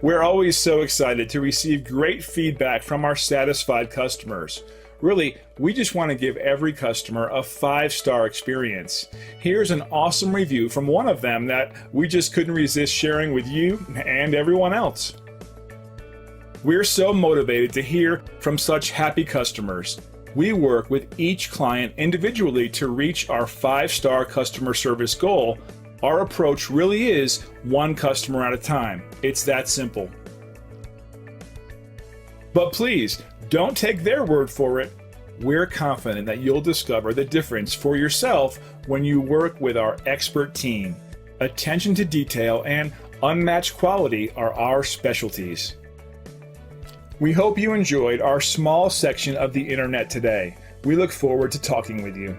We're always so excited to receive great feedback from our satisfied customers. Really, we just want to give every customer a 5-star experience. Here's an awesome review from one of them that we just couldn't resist sharing with you and everyone else. We're so motivated to hear from such happy customers. We work with each client individually to reach our 5-star customer service goal. Our approach really is one customer at a time. It's that simple. But please, don't take their word for it. We're confident that you'll discover the difference for yourself when you work with our expert team. Attention to detail and unmatched quality are our specialties. We hope you enjoyed our small section of the internet today. We look forward to talking with you.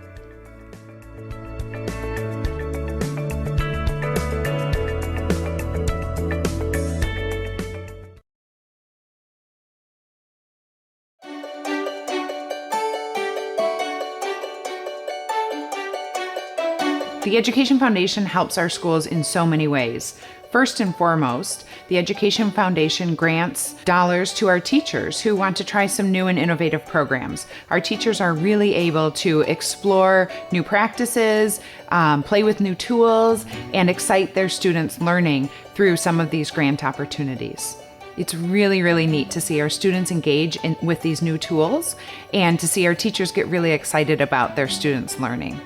The Education Foundation helps our schools in so many ways. First and foremost, the Education Foundation grants dollars to our teachers who want to try some new and innovative programs. Our teachers are really able to explore new practices, play with new tools, and excite their students' learning through some of these grant opportunities. It's really, really neat to see our students engage with these new tools and to see our teachers get really excited about their students' learning.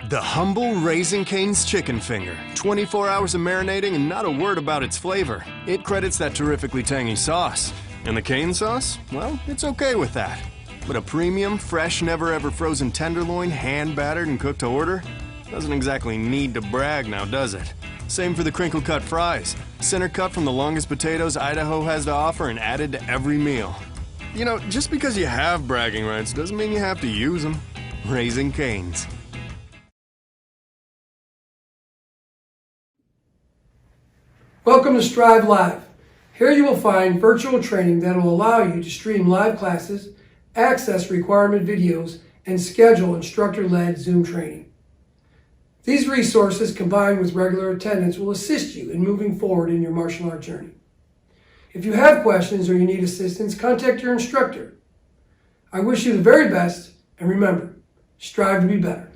The humble Raising Cane's chicken finger. 24 hours of marinating and not a word about its flavor. It credits that terrifically tangy sauce. And the cane sauce? Well, it's okay with that. But a premium, fresh, never-ever frozen tenderloin, hand-battered and cooked to order? Doesn't exactly need to brag now, does it? Same for the crinkle-cut fries. Center cut from the longest potatoes Idaho has to offer and added to every meal. You know, just because you have bragging rights doesn't mean you have to use them. Raising Cane's. Welcome to Strive Live. Here you will find virtual training that will allow you to stream live classes, access requirement videos, and schedule instructor-led Zoom training. These resources combined with regular attendance will assist you in moving forward in your martial art journey. If you have questions or you need assistance, contact your instructor. I wish you the very best, and remember, strive to be better.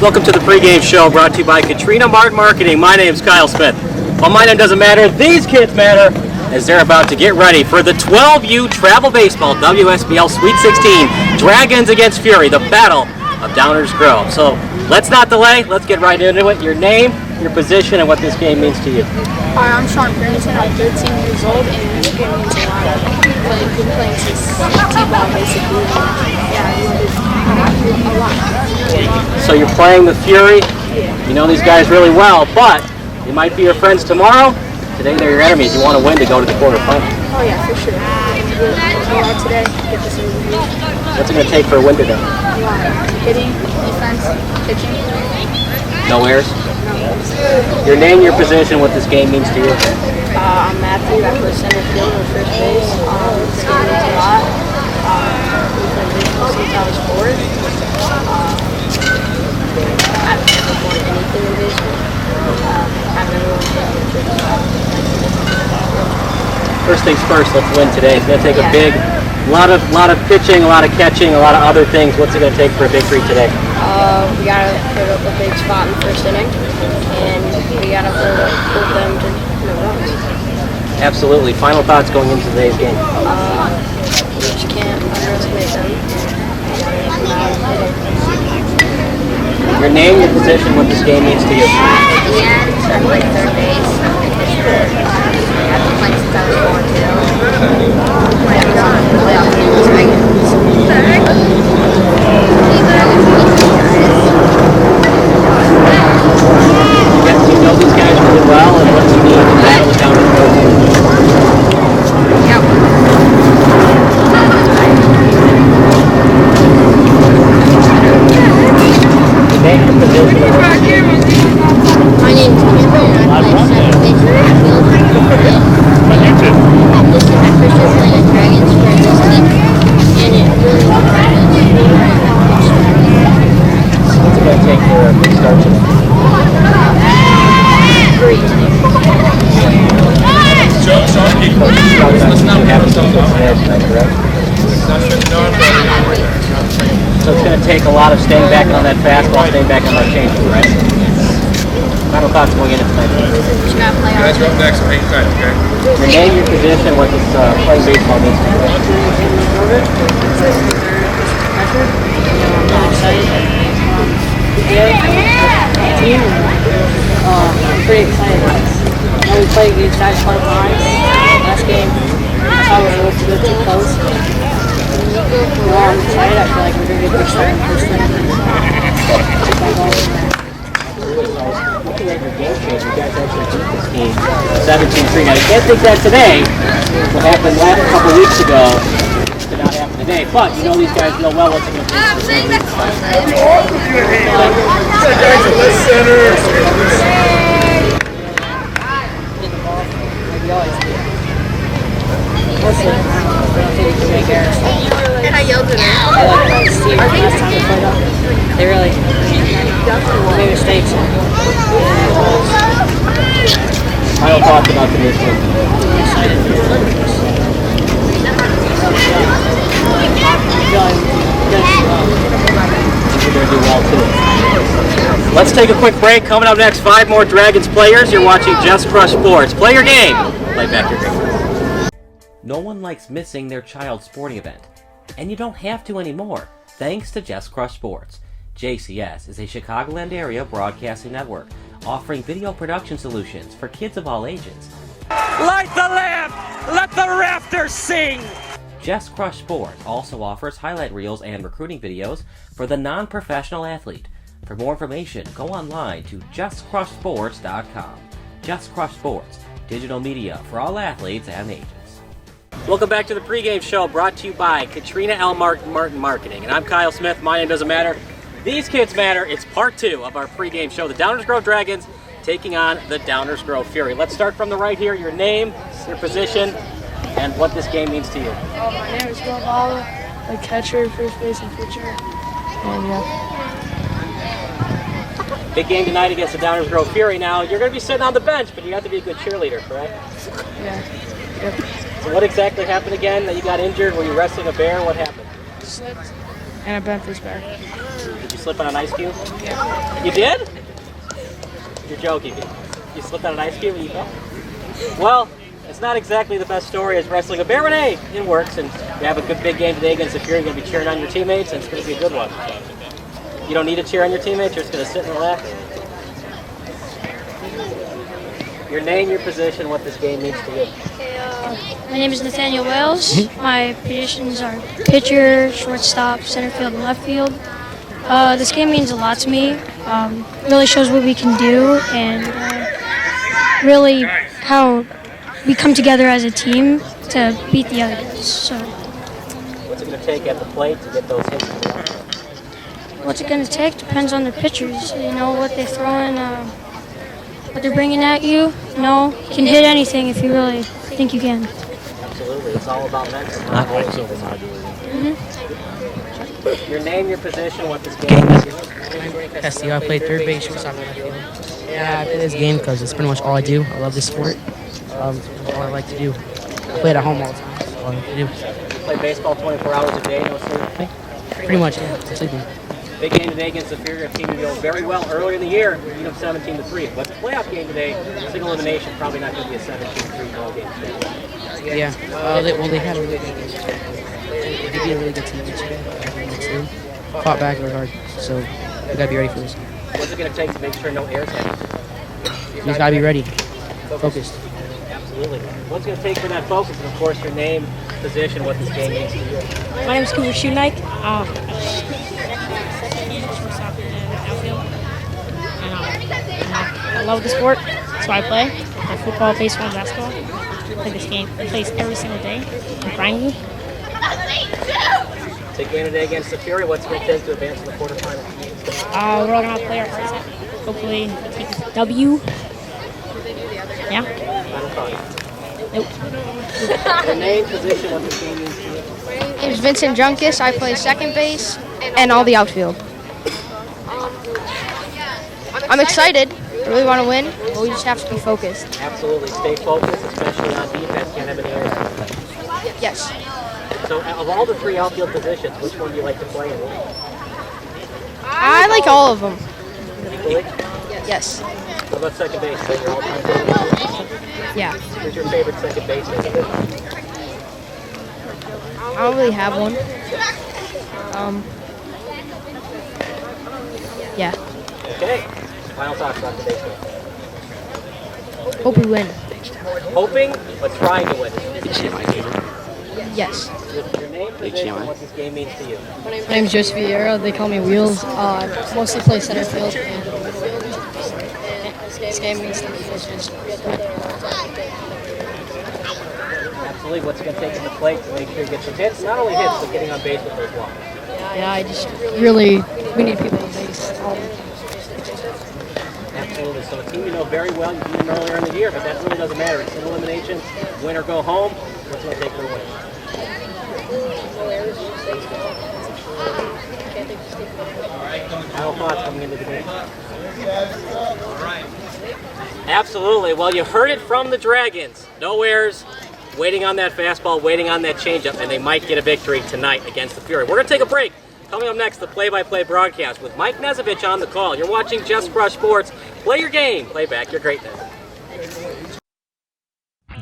Welcome to the pregame show brought to you by Katrina Mart Marketing. My name's Kyle Smith. Well, my name doesn't matter. These kids matter as they're about to get ready for the 12U Travel Baseball WSBL Sweet 16 Dragons against Fury, the Battle of Downers Grove. So let's not delay. Let's get right into it. Your name, your position, and what this game means to you. Hi, I'm Sean Pearson. I'm 13 years old, and this game means a lot. I've been playing since T-ball, basically. Yeah, I love it a lot. So you're playing the Fury. You know these guys really well, but they might be your friends tomorrow. Today they're your enemies. You want to win to go to the quarterfinals. Oh yeah, for sure. Go out today, get this over with. What's it going to take for a win today? Hitting, defense, pitching. No errors? No. Your name, your position, what this game means to you. I'm Matthew. I play center field or first base. This game means a lot. We've been baseball since I was 4. I've never won anything in baseball. I've never won anything. First things first, let's win today. It's going to take a lot of pitching, a lot of catching, a lot of other things. What's it going to take for a victory today? We got to put up a big spot in the first inning, and we got to hold them to no runs. Absolutely. Final thoughts going into today's game? We just can't underestimate them. Your name, your position, what this game means to you. Yeah, I play third base. I've been playing since I was 4 too. I've gone to the playoff games regularly. You know these guys really well, and what you need to battle down the road. your position? My name's Cameron and I play second base for the field. And this is my first year playing at Dragons for this team. And it really reminds me of where I What's it going to take for a big start today? Great. So it's going to take a lot of staying back on that fastball, staying back on that changeup, right? Final thoughts going into tonight. Just gotta play hard. Guys are up next, hang tight, okay? Your name, your position, what this playing baseball means to you. I'm pretty excited. We played against Dice Club last game. I thought we were a little too close. I'm excited. I feel like we're going to get big stuff in the first inning. Looking at your game change, you guys actually beat this team 17-3. Now, you can't think that today. What happened a couple weeks ago did not happen today. But you know these guys real well what's going to be. And I yelled at her. They really made mistakes. Final thoughts about today's game. You're going to do well too. Let's take a quick break. Coming up next, 5 more Dragons players. You're watching Just Crush Sports. Play your game. Play back your game. No one likes missing their child's sporting event. And you don't have to anymore, thanks to Just Crush Sports. JCS is a Chicagoland area broadcasting network offering video production solutions for kids of all ages. Light the lamp! Let the rafters sing! Just Crush Sports also offers highlight reels and recruiting videos for the non-professional athlete. For more information, go online to justcrushsports.com. Just Crush Sports, digital media for all athletes and ages. Welcome back to the pregame show brought to you by Katrina L. Martin Marketing. And I'm Kyle Smith. My name doesn't matter. These kids matter. It's part 2 of our pregame show. The Downers Grove Dragons taking on the Downers Grove Fury. Let's start from the right here. Your name, your position, and what this game means to you. My name is Will Bala, a catcher, first base, and pitcher. And Big game tonight against the Downers Grove Fury. Now, you're going to be sitting on the bench, but you have to be a good cheerleader, correct? yeah. Yep. So what exactly happened again? That you got injured? Were you wrestling a bear? What happened? Slipped, and I bent this back. Did you slip on an ice cube? Yeah. You did? You're joking. You slipped on an ice cube and you fell? Well, it's not exactly the best story as wrestling a bear, but hey, it works. And you have a good big game today against the Fury. You're going to be cheering on your teammates, and it's going to be a good one. You don't need to cheer on your teammates. You're just going to sit and relax. Your name, your position, what this game means to you. My name is Nathaniel Wells. My positions are pitcher, shortstop, center field, and left field. This game means a lot to me. Really shows what we can do and really how we come together as a team to beat the other guys. So, what's it going to take at the plate to get those hits? what's it going to take depends on the pitchers. You know what they throw in, what they're bringing at you. You know, you can hit anything if you really think you can. Absolutely, it's all about mental. Not always over Your name, your position, what this game is. I play third base, shortstop, left field. Yeah, I play this game because it's pretty much all I do. I love this sport. It's all I like to do. I play it at home all the time. That's all I like to do. You play baseball 24 hours a day, no sleep? Pretty much, yeah. I'm sleeping. Big game today against the Fury, a team you go very well earlier in the year, beat them 17-3. But the playoff game today, single elimination, probably not going to be a 17-3 ball game today. Yeah. They had a really good team. They beat a really good team this year. Fought back really hard, so we gotta be ready for this. What's it going to take to make sure no errors happen? You just gotta be ready, focused. Absolutely. What's it going to take for that focus? And of course, your name, position, what this game means to you. My name is Cooper Shoenike. I love the sport, so I play. Football, baseball, and basketball. I play this game. I play every single day. I'm grinding. Take game today against the Fury. What's it going to take to advance to the quarterfinals? We're all going to play our hearts out. Hopefully take a W. Yeah. Final thought. Nope. Your name, position, what this game means to you? My name is Vincent Junkus. I play second base and all the outfield. I'm excited. I really want to win, but we just have to be focused. Absolutely. Stay focused, especially on defense. Can't have any errors. Yes. So, of all the 3 outfield positions, which one do you like to play in? I like all of them. Equally? Yes. What about second base? Is that your all-time favorite? Yeah. Who's your favorite second baseman? I don't really have one. Yeah. Okay. Final thoughts about today's game. Hope we win. Hoping, but trying to win. Yes. Your name, position, what this game means to you. My name's Joseph Vieira. They call me Wheels. Mostly play center field. This game means to me. Absolutely. What's it going to take in the plate to make sure you get some hits? Not only hits, but getting on base with those walks. Yeah, we need people on base. Absolutely. So a team you know very well, you beat them earlier in the year, but that really doesn't matter. It's an elimination, win or go home. What's going to take for a win? Final thoughts coming into the game. Absolutely. Well, you heard it from the Dragons. No errors, waiting on that fastball, waiting on that changeup, and they might get a victory tonight against the Fury. We're going to take a break. Coming up next, the play-by-play broadcast with Mike Nezovich on the call. You're watching Just Crush Sports. Play your game. Play back your greatness.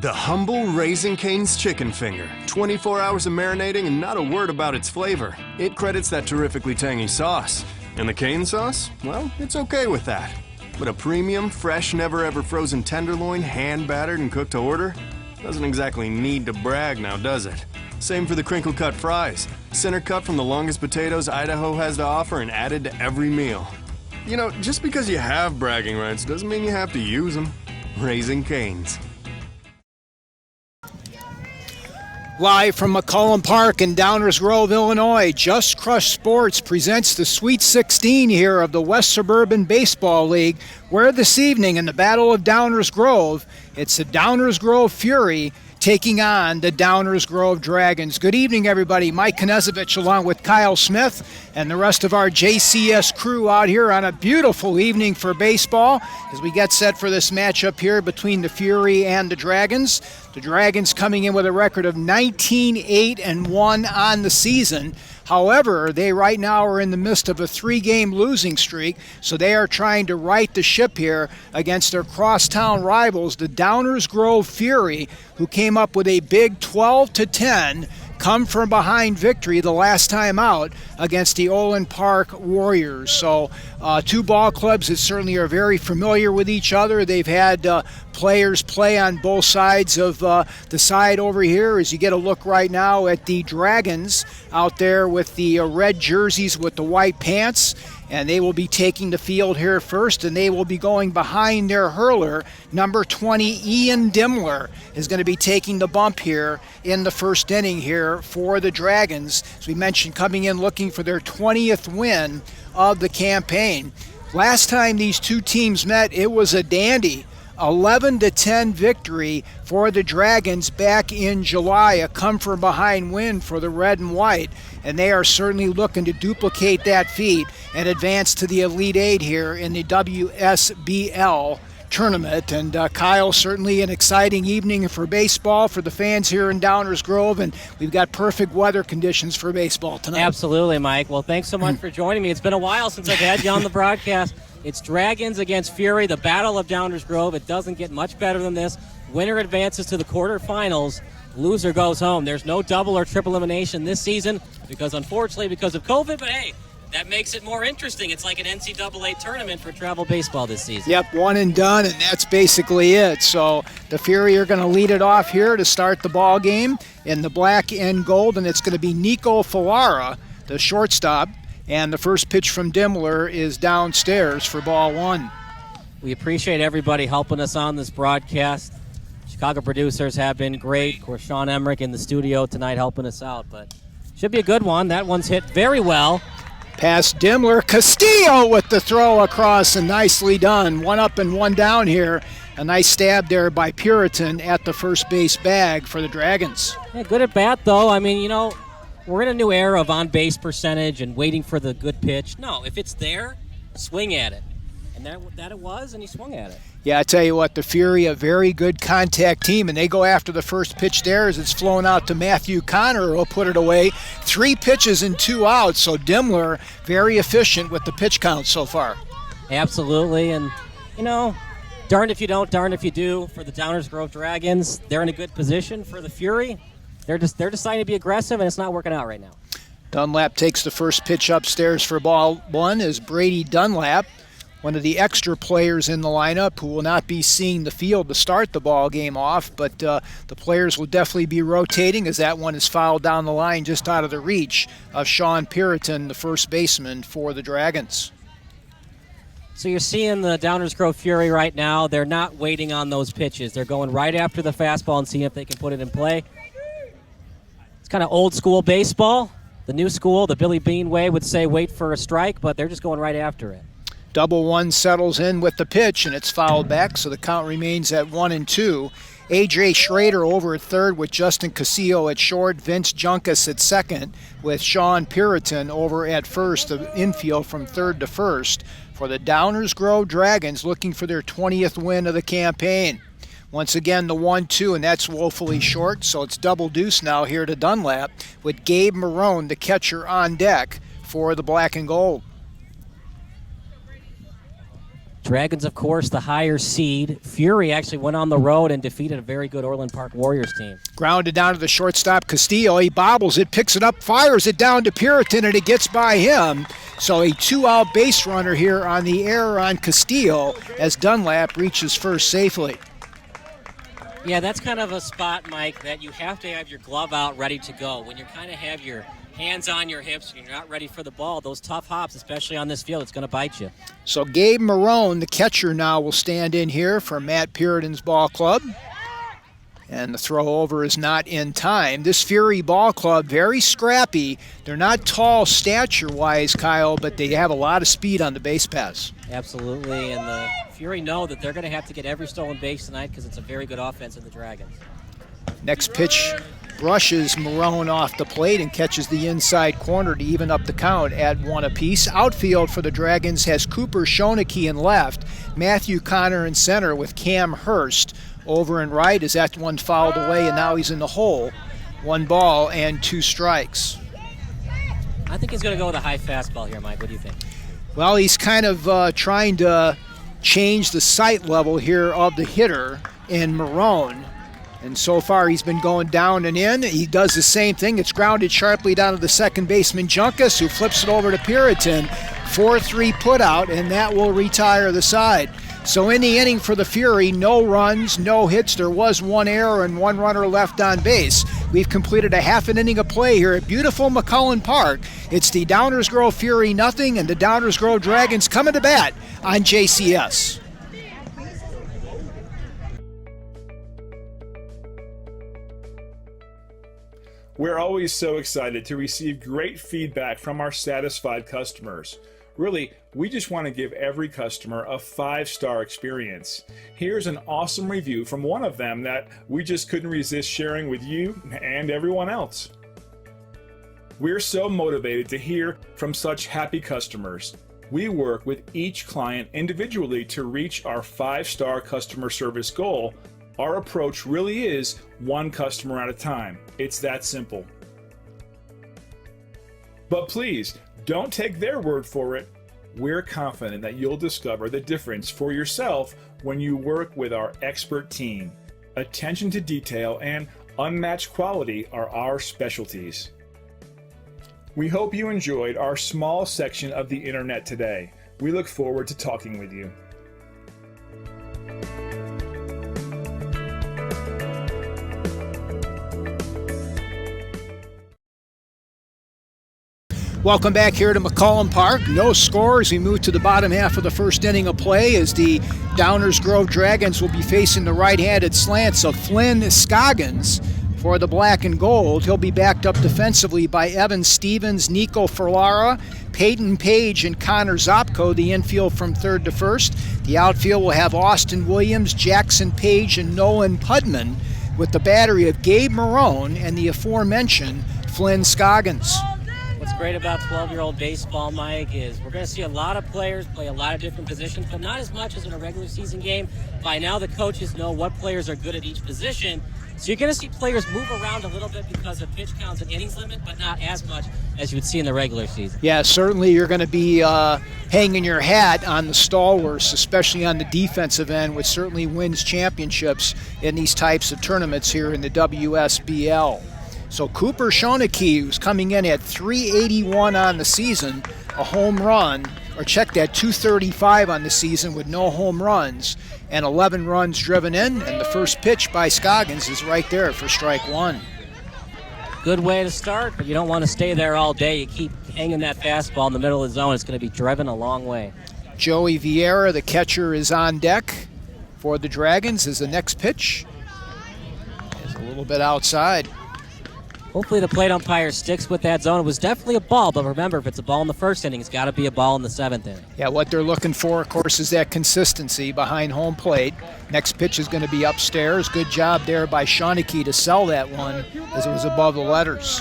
The humble Raising Cane's chicken finger. 24 hours of marinating and not a word about its flavor. It credits that terrifically tangy sauce. And the cane sauce? Well, it's okay with that. But a premium, fresh, never-ever frozen tenderloin, hand-battered and cooked to order? Doesn't exactly need to brag now, does it? Same for the crinkle-cut fries. Center cut from the longest potatoes Idaho has to offer and added to every meal. You know, just because you have bragging rights doesn't mean you have to use them. Raising Cane's. Live from McCollum Park in Downers Grove, Illinois, Just Crush Sports presents the Sweet 16 here of the West Suburban Baseball League, where this evening in the Battle of Downers Grove, it's the Downers Grove Fury taking on the Downers Grove Dragons. Good evening, everybody. Mike Knezovich along with Kyle Smith and the rest of our JCS crew out here on a beautiful evening for baseball as we get set for this matchup here between the Fury and the Dragons. The Dragons coming in with a record of 19-8-1 on the season. However, they right now are in the midst of a 3-game losing streak, so they are trying to right the ship here against their crosstown rivals, the Downers Grove Fury, who came up with a big 12-10 come from behind victory the last time out against the Olin Park Warriors. So 2 ball clubs that certainly are very familiar with each other. They've had players play on both sides of the side over here as you get a look right now at the Dragons out there with the red jerseys with the white pants. And they will be taking the field here first, and they will be going behind their hurler. Number 20, Ian Dimmler, is going to be taking the bump here in the first inning here for the Dragons. As we mentioned, coming in looking for their 20th win of the campaign. Last time these two teams met, it was a dandy. 11-10 victory for the Dragons back in July, a come-from-behind win for the red and white, and they are certainly looking to duplicate that feat and advance to the Elite Eight here in the WSBL tournament. And Kyle, certainly an exciting evening for baseball for the fans here in Downers Grove, and we've got perfect weather conditions for baseball tonight. Absolutely, Mike. Well, thanks so much for joining me. It's been a while since I've had you on the broadcast. It's Dragons against Fury, the Battle of Downers Grove. It doesn't get much better than this. Winner advances to the quarterfinals. Loser goes home. There's no double or triple elimination this season because, unfortunately, because of COVID, but hey, that makes it more interesting. It's like an NCAA tournament for travel baseball this season. Yep, one and done, and that's basically it. So the Fury are going to lead it off here to start the ball game in the black and gold, and it's going to be Nico Falara, the shortstop. And the first pitch from Dimmler is downstairs for ball 1. We appreciate everybody helping us on this broadcast. Chicago producers have been great. Of course, Sean Emmerich in the studio tonight helping us out. But Should be a good one. That one's hit very well. Past Dimmler, Castillo with the throw across, and nicely done. One up and one down here. A nice stab there by Puritan at the first base bag for the Dragons. Yeah, good at bat, though. I mean, we're in a new era of on-base percentage and waiting for the good pitch. No, if it's there, swing at it. And that it was, and he swung at it. Yeah, I tell you what, the Fury, a very good contact team, and they go after the first pitch there as it's flown out to Matthew Connor, who'll put it away. 3 pitches and 2 outs, so Dimmler very efficient with the pitch count so far. Absolutely, and, darned if you don't, darned if you do. For the Downers Grove Dragons, they're in a good position. For the Fury, they're deciding to be aggressive, and it's not working out right now. Dunlap takes the first pitch upstairs for ball one as Brady Dunlap, one of the extra players in the lineup who will not be seeing the field to start the ball game off, but the players will definitely be rotating as that one is fouled down the line just out of the reach of Sean Puritan, the first baseman for the Dragons. So you're seeing the Downers Grove Fury right now. They're not waiting on those pitches. They're going right after the fastball and seeing if they can put it in play. It's kind of old school baseball. The new school, the Billy Bean way, would say wait for a strike, but they're just going right after it. Double one settles in with the pitch, and it's fouled back, so the count remains at 1-2. A.J. Schrader over at third with Justin Casillo at short, Vince Junkus at second with Sean Puritan over at first, the infield from third to first for the Downers Grove Dragons looking for their 20th win of the campaign. Once again, the 1-2, and that's woefully short, so it's double deuce now here to Dunlap with Gabe Marone, the catcher, on deck for the black and gold. Dragons, of course, the higher seed. Fury actually went on the road and defeated a very good Orland Park Warriors team. Grounded down to the shortstop, Castillo. He bobbles it, picks it up, fires it down to Puritan, and it gets by him. So a 2-out base runner here on the error on Castillo as Dunlap reaches first safely. Yeah, that's kind of a spot, Mike, that you have to have your glove out ready to go. When you kind of have your hands on your hips and you're not ready for the ball, those tough hops, especially on this field, it's going to bite you. So Gabe Marone, the catcher now, will stand in here for Matt Puritan's ball club. And the throw over is not in time. This Fury ball club, very scrappy. They're not tall stature-wise, Kyle, but they have a lot of speed on the base paths. Absolutely, and the Fury know that they're going to have to get every stolen base tonight because it's a very good offense in the Dragons. Next pitch brushes Marone off the plate and catches the inside corner to even up the count at 1 apiece. Outfield for the Dragons has Cooper Schoeneke in left, Matthew Connor in center with Cam Hurst over and right as that one fouled away, and now he's in the hole. 1 ball and 2 strikes. I think he's going to go with a high fastball here, Mike. What do you think? Well, he's kind of trying to change the sight level here of the hitter in Marone. And so far he's been going down and in. He does the same thing. It's grounded sharply down to the second baseman, Junkus, who flips it over to Puritan. 4-3 put out, and that will retire the side. So in the inning for the Fury, no runs, no hits. There was 1 error and 1 runner left on base. We've completed a half an inning of play here at beautiful McCullen Park. It's the Downers Grove Fury nothing, and the Downers Grove Dragons coming to bat on JCS. We're always so excited to receive great feedback from our satisfied customers. Really, we just want to give every customer a 5-star experience. Here's an awesome review from one of them that we just couldn't resist sharing with you and everyone else. We're so motivated to hear from such happy customers. We work with each client individually to reach our 5-star customer service goal. Our approach really is 1 customer at a time. It's that simple. But please, don't take their word for it. We're confident that you'll discover the difference for yourself when you work with our expert team. Attention to detail and unmatched quality are our specialties. We hope you enjoyed our small section of the internet today. We look forward to talking with you. Welcome back here to McCullen Park. No score as we move to the bottom half of the first inning of play as the Downers Grove Dragons will be facing the right-handed slants of Flynn Scoggins For the black and gold, he'll be backed up defensively by Evan Stevens, Nico Ferlara, Peyton Page, and Connor Zopko, the infield from third to first. The outfield will have Austin Williams, Jackson Page, and Nolan Pudman, with the battery of Gabe Marone and the aforementioned Flynn Scoggins. What's great about 12-year-old baseball, Mike, is we're going to see a lot of players play a lot of different positions, but not as much as in a regular season game. By now, the coaches know what players are good at each position. So you're going to see players move around a little bit because of pitch counts and innings limit, but not as much as you would see in the regular season. Yeah, certainly you're going to be hanging your hat on the stalwarts, especially on the defensive end, which certainly wins championships in these types of tournaments here in the WSBL. So Cooper Schoeneke, who's coming in at 381 on the season, a home run, or check that, 235 on the season with no home runs, and 11 runs driven in, and the first pitch by Scoggins is right there for strike one. Good way to start, but you don't want to stay there all day. You keep hanging that fastball in the middle of the zone. It's going to be driven a long way. Joey Vieira, the catcher, is on deck for the Dragons as the next pitch is a little bit outside. Hopefully the plate umpire sticks with that zone. It was definitely a ball, but remember, if it's a ball in the first inning, it's got to be a ball in the seventh inning. Yeah, what they're looking for, of course, is that consistency behind home plate. Next pitch is going to be upstairs. Good job there by Schoeneke to sell that one as it was above the letters.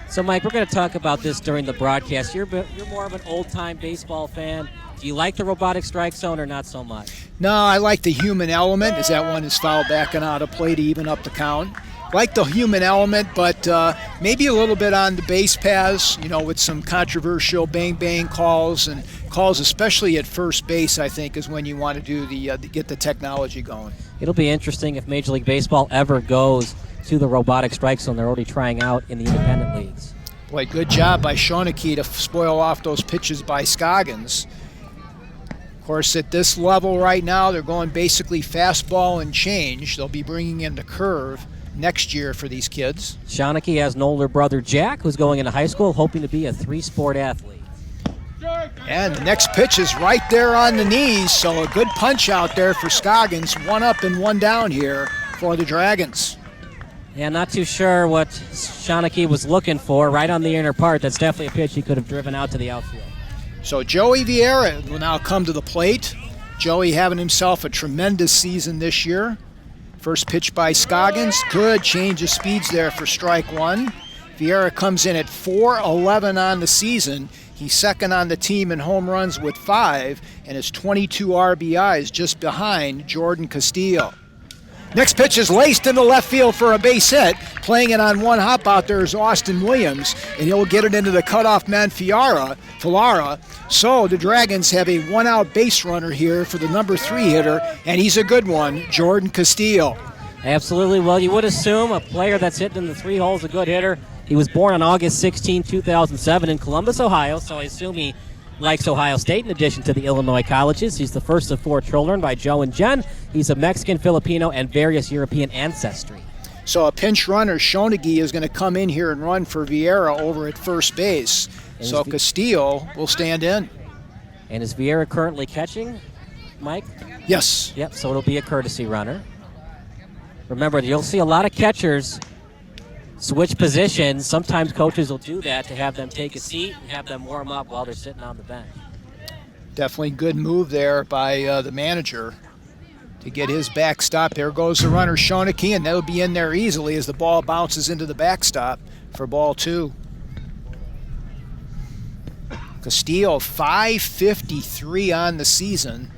So, Mike, we're going to talk about this during the broadcast. You're more of an old-time baseball fan. Do you like the robotic strike zone or not so much? No, I like the human element, as that one is fouled back and out of play to even up the count. Like the human element, but maybe a little bit on the base paths, with some controversial bang-bang calls, and calls especially at first base, I think, is when you want to do get the technology going. It'll be interesting if Major League Baseball ever goes to the robotic strike zone. They're already trying out in the independent leagues. Boy, good job by Schoeneke to spoil off those pitches by Scoggins. Of course, at this level right now, they're going basically fastball and change. They'll be bringing in the curve next year for these kids. Schoeneke has an older brother, Jack, who's going into high school, hoping to be a three-sport athlete. And the next pitch is right there on the knees, so a good punch out there for Scoggins. One up and one down here for the Dragons. Yeah, not too sure what Schoeneke was looking for. Right on the inner part, that's definitely a pitch he could have driven out to the outfield. So Joey Vieira will now come to the plate. Joey having himself a tremendous season this year. First pitch by Scoggins. Good change of speeds there for strike one. Vieira comes in at 4-11 on the season. He's second on the team in home runs with 5 and has 22 RBIs, just behind Jordan Castillo. Next pitch is laced into left field for a base hit. Playing it on one hop out there is Austin Williams, and he'll get it into the cutoff man Filara. So the Dragons have a one-out base runner here for the number 3 hitter, and he's a good one, Jordan Castillo. Absolutely. Well, you would assume a player that's hitting in the 3 hole is a good hitter. He was born on August 16, 2007 in Columbus, Ohio, so I assume he likes Ohio State in addition to the Illinois colleges. He's the first of 4 children by Joe and Jen. He's of Mexican, Filipino, and various European ancestry. So a pinch runner, Schoeneke, is going to come in here and run for Vieira over at first base. So Castillo will stand in. And is Vieira currently catching, Mike? Yes. Yep, so it'll be a courtesy runner. Remember, you'll see a lot of catchers switch positions. Sometimes coaches will do that to have them take a seat and have them warm up while they're sitting on the bench. Definitely good move there by the manager to get his backstop. There goes the runner, Schoeneke, and that'll be in there easily as the ball bounces into the backstop for ball 2. Castillo, 553 on the season.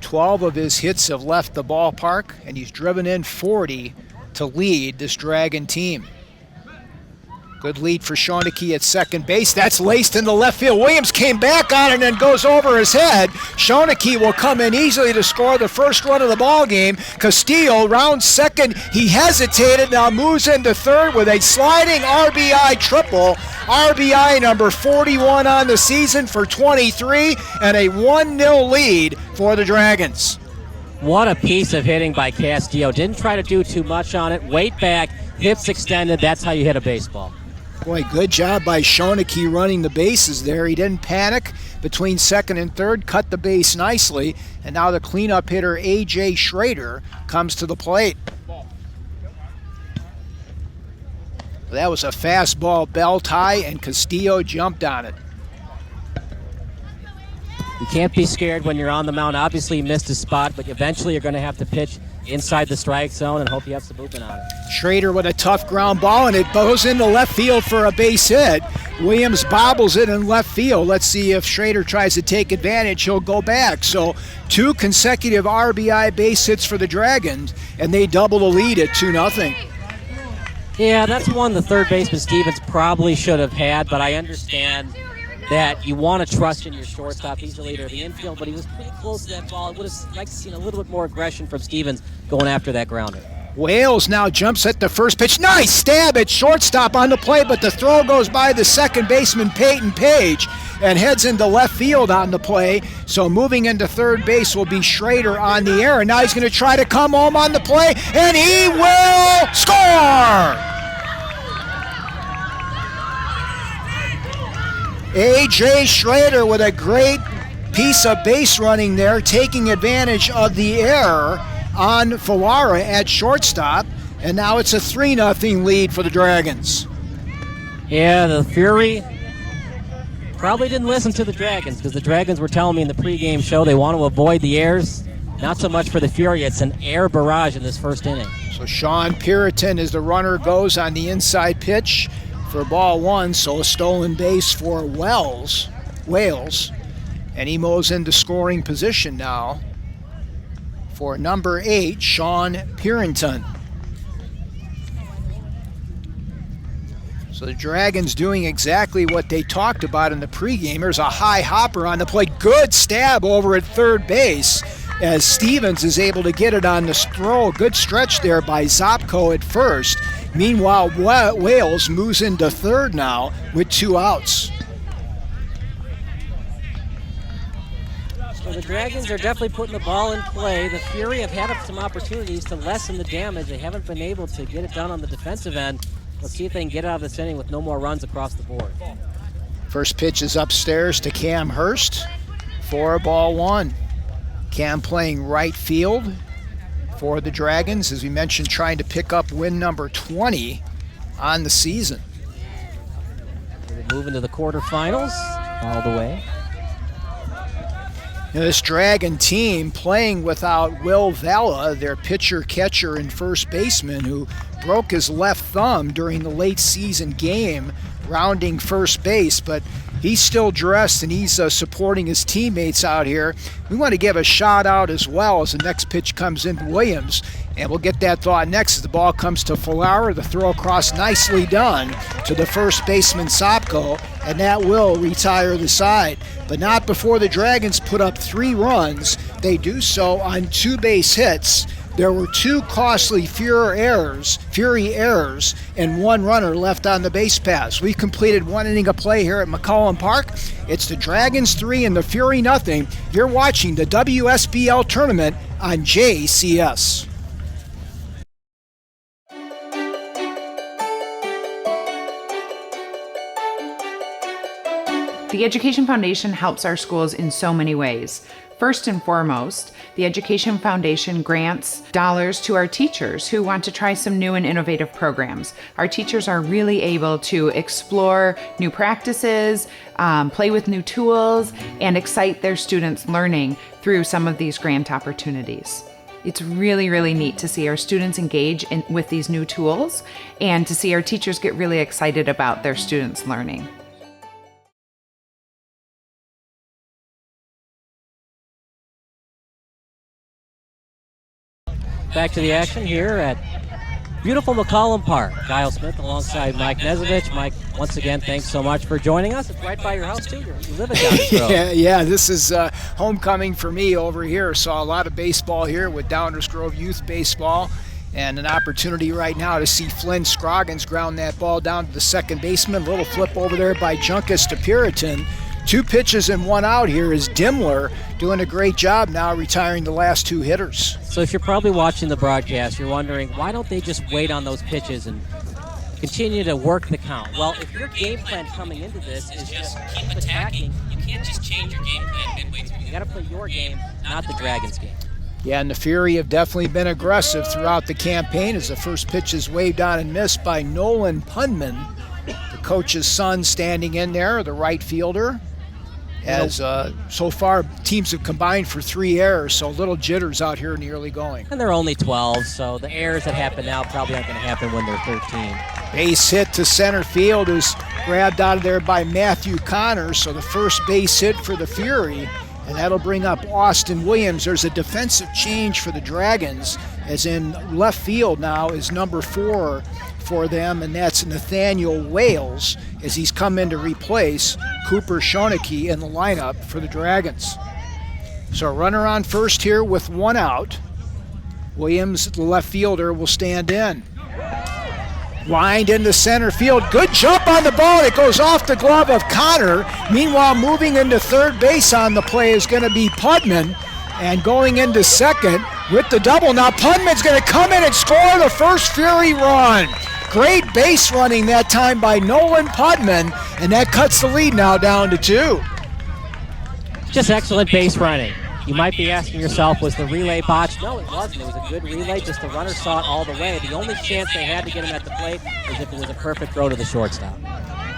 12 of his hits have left the ballpark, and he's driven in 40 to lead this Dragon team. Good lead for Schoeneke at second base. That's laced into left field. Williams came back on it and then goes over his head. Schoeneke will come in easily to score the first run of the ball game. Castillo, round second, he hesitated, now moves into third with a sliding RBI triple. RBI number 41 on the season for 23, and a 1-0 lead for the Dragons. What a piece of hitting by Castillo. Didn't try to do too much on it. Weight back, hips extended. That's how you hit a baseball. Boy, good job by Schoeneke running the bases there. He didn't panic between second and third, cut the base nicely, and now the cleanup hitter, A.J. Schrader, comes to the plate. That was a fastball belt high, and Castillo jumped on it. You can't be scared when you're on the mound. Obviously, he missed his spot, but eventually you're going to have to pitch inside the strike zone and hope you have some movement on it. Schrader with a tough ground ball, and it goes into left field for a base hit. Williams bobbles it in left field. Let's see if Schrader tries to take advantage. He'll go back. So 2 consecutive RBI base hits for the Dragons, and they double the lead at 2-0. Yeah, that's one the third baseman Stevens probably should have had, but I understand that you want to trust in your shortstop. He's the leader of the infield, but he was pretty close to that ball. I would have liked to see a little bit more aggression from Stevens going after that grounder. Wales now jumps at the first pitch. Nice stab at shortstop on the play, but the throw goes by the second baseman, Peyton Page, and heads into left field on the play. So moving into third base will be Schrader on the air, and now he's going to try to come home on the play, and he will score! A.J. Schrader with a great piece of base running there, taking advantage of the error on Falara at shortstop, and now it's a 3-0 lead for the Dragons. Yeah, the Fury probably didn't listen to the Dragons, because the Dragons were telling me in the pregame show they want to avoid the errors. Not so much for the Fury, it's an air barrage in this first inning. So Sean Puritan, as the runner goes on the inside pitch for ball 1, so a stolen base for Wales, and he moves into scoring position now for number 8, Sean Puritan. So the Dragons doing exactly what they talked about in the pregame. There's a high hopper on the plate. Good stab over at third base as Stevens is able to get it on the throw. Good stretch there by Zopko at first. Meanwhile, Wales moves into third now with 2 outs. So the Dragons are definitely putting the ball in play. The Fury have had some opportunities to lessen the damage. They haven't been able to get it done on the defensive end. Let's see if they can get out of this inning with no more runs across the board. First pitch is upstairs to Cam Hurst for ball 1. Cam playing right field for the Dragons, as we mentioned, trying to pick up win number 20 on the season. We're moving to the quarterfinals all the way. Now this Dragon team playing without Will Vela, their pitcher, catcher, and first baseman, who broke his left thumb during the late season game rounding first base, but he's still dressed and he's supporting his teammates out here. We want to give a shout out as well as the next pitch comes in to Williams, and we'll get that thought next as the ball comes to Falara. The throw across nicely done to the first baseman Zopko, and that will retire the side. But not before the Dragons put up 3 runs. They do so on 2 base hits. There were 2 costly Fury errors, and 1 runner left on the base paths. We've completed 1 inning of play here at McCollum Park. It's the Dragons 3 and the Fury nothing. You're watching the WSBL tournament on JCS. The Education Foundation helps our schools in so many ways. First and foremost, the Education Foundation grants dollars to our teachers who want to try some new and innovative programs. Our teachers are really able to explore new practices, play with new tools, and excite their students' learning through some of these grant opportunities. It's really, really neat to see our students engage with these new tools and to see our teachers get really excited about their students' learning. Back to the action here at beautiful McCollum Park. Kyle Smith alongside Mike Nezovich. Mike, once again, thanks so much for joining us. It's right by your house, too. You live in Downers Grove. Yeah, this is homecoming for me over here. Saw a lot of baseball here with Downers Grove Youth Baseball, and an opportunity right now to see Flynn Scroggins ground that ball down to the second baseman. A little flip over there by Junkus to Puritan. 2 pitches and 1 out here is Dimmler doing a great job now, retiring the last 2 hitters. So if you're probably watching the broadcast, you're wondering, why don't they just wait on those pitches and continue to work the count? Well, if your game plan coming into this is just keep attacking, you can't just change your game plan midway through. You got to play your game, not the Dragons' game. Yeah, and the Fury have definitely been aggressive throughout the campaign as the first pitch is waved on and missed by Nolan Punman, the coach's son, standing in there, the right fielder. As so far, teams have combined for 3 errors, so little jitters out here in the early going. And they're only 12, so the errors that happen now probably aren't going to happen when they're 13. Base hit to center field is grabbed out of there by Matthew Connors, so the first base hit for the Fury, and that'll bring up Austin Williams. There's a defensive change for the Dragons, as in left field now is number 4 for them, and that's Nathaniel Wales, as he's come in to replace Cooper Schoeneke in the lineup for the Dragons. So a runner on first here with 1 out. Williams, the left fielder, will stand in. Lined into center field. Good jump on the ball. It goes off the glove of Connor. Meanwhile, moving into third base on the play is going to be Putman. And going into second with the double. Now Putman's going to come in and score the first Fury run. Great base running that time by Nolan Putman, and that cuts the lead now down to 2. Just excellent base running. You might be asking yourself, was the relay botched? No, it wasn't. It was a good relay, just the runner saw it all the way. The only chance they had to get him at the plate was if it was a perfect throw to the shortstop.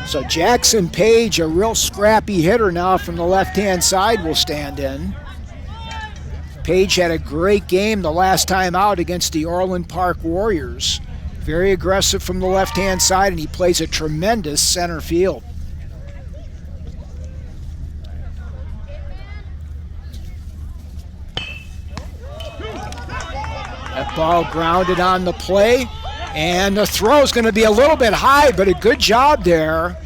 So Jackson Page, a real scrappy hitter now from the left-hand side, will stand in. Page had a great game the last time out against the Orland Park Warriors. Very aggressive from the left-hand side, and he plays a tremendous center field. That ball grounded on the play, and the throw is going to be a little bit high, but a good job there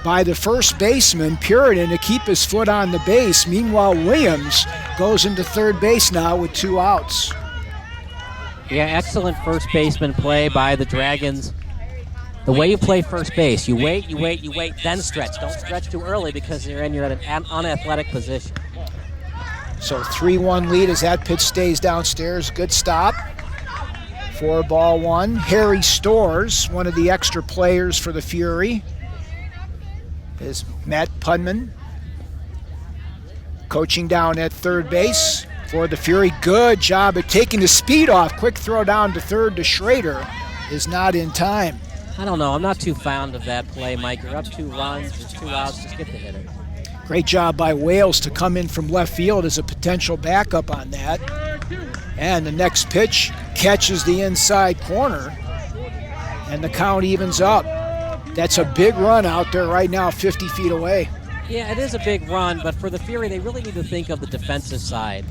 by the first baseman, Puritan, to keep his foot on the base. Meanwhile, Williams goes into third base now with 2 outs. Yeah, excellent first baseman play by the Dragons. The way you play first base, you wait, then stretch. Don't stretch too early because you're at an unathletic position. So 3-1 lead as that pitch stays downstairs. Good stop. 4-1. Harry Storrs, one of the extra players for the Fury, is Matt Putman coaching down at third base for the Fury. Good job at taking the speed off. Quick throw down to third to Schrader is not in time. I don't know. I'm not too fond of that play, Mike. You're up 2 runs, there's 2 outs. Just get the hitter. Great job by Wales to come in from left field as a potential backup on that. And the next pitch catches the inside corner, and the count evens up. That's a big run out there right now, 50 feet away. Yeah, it is a big run, but for the Fury, they really need to think of the defensive side.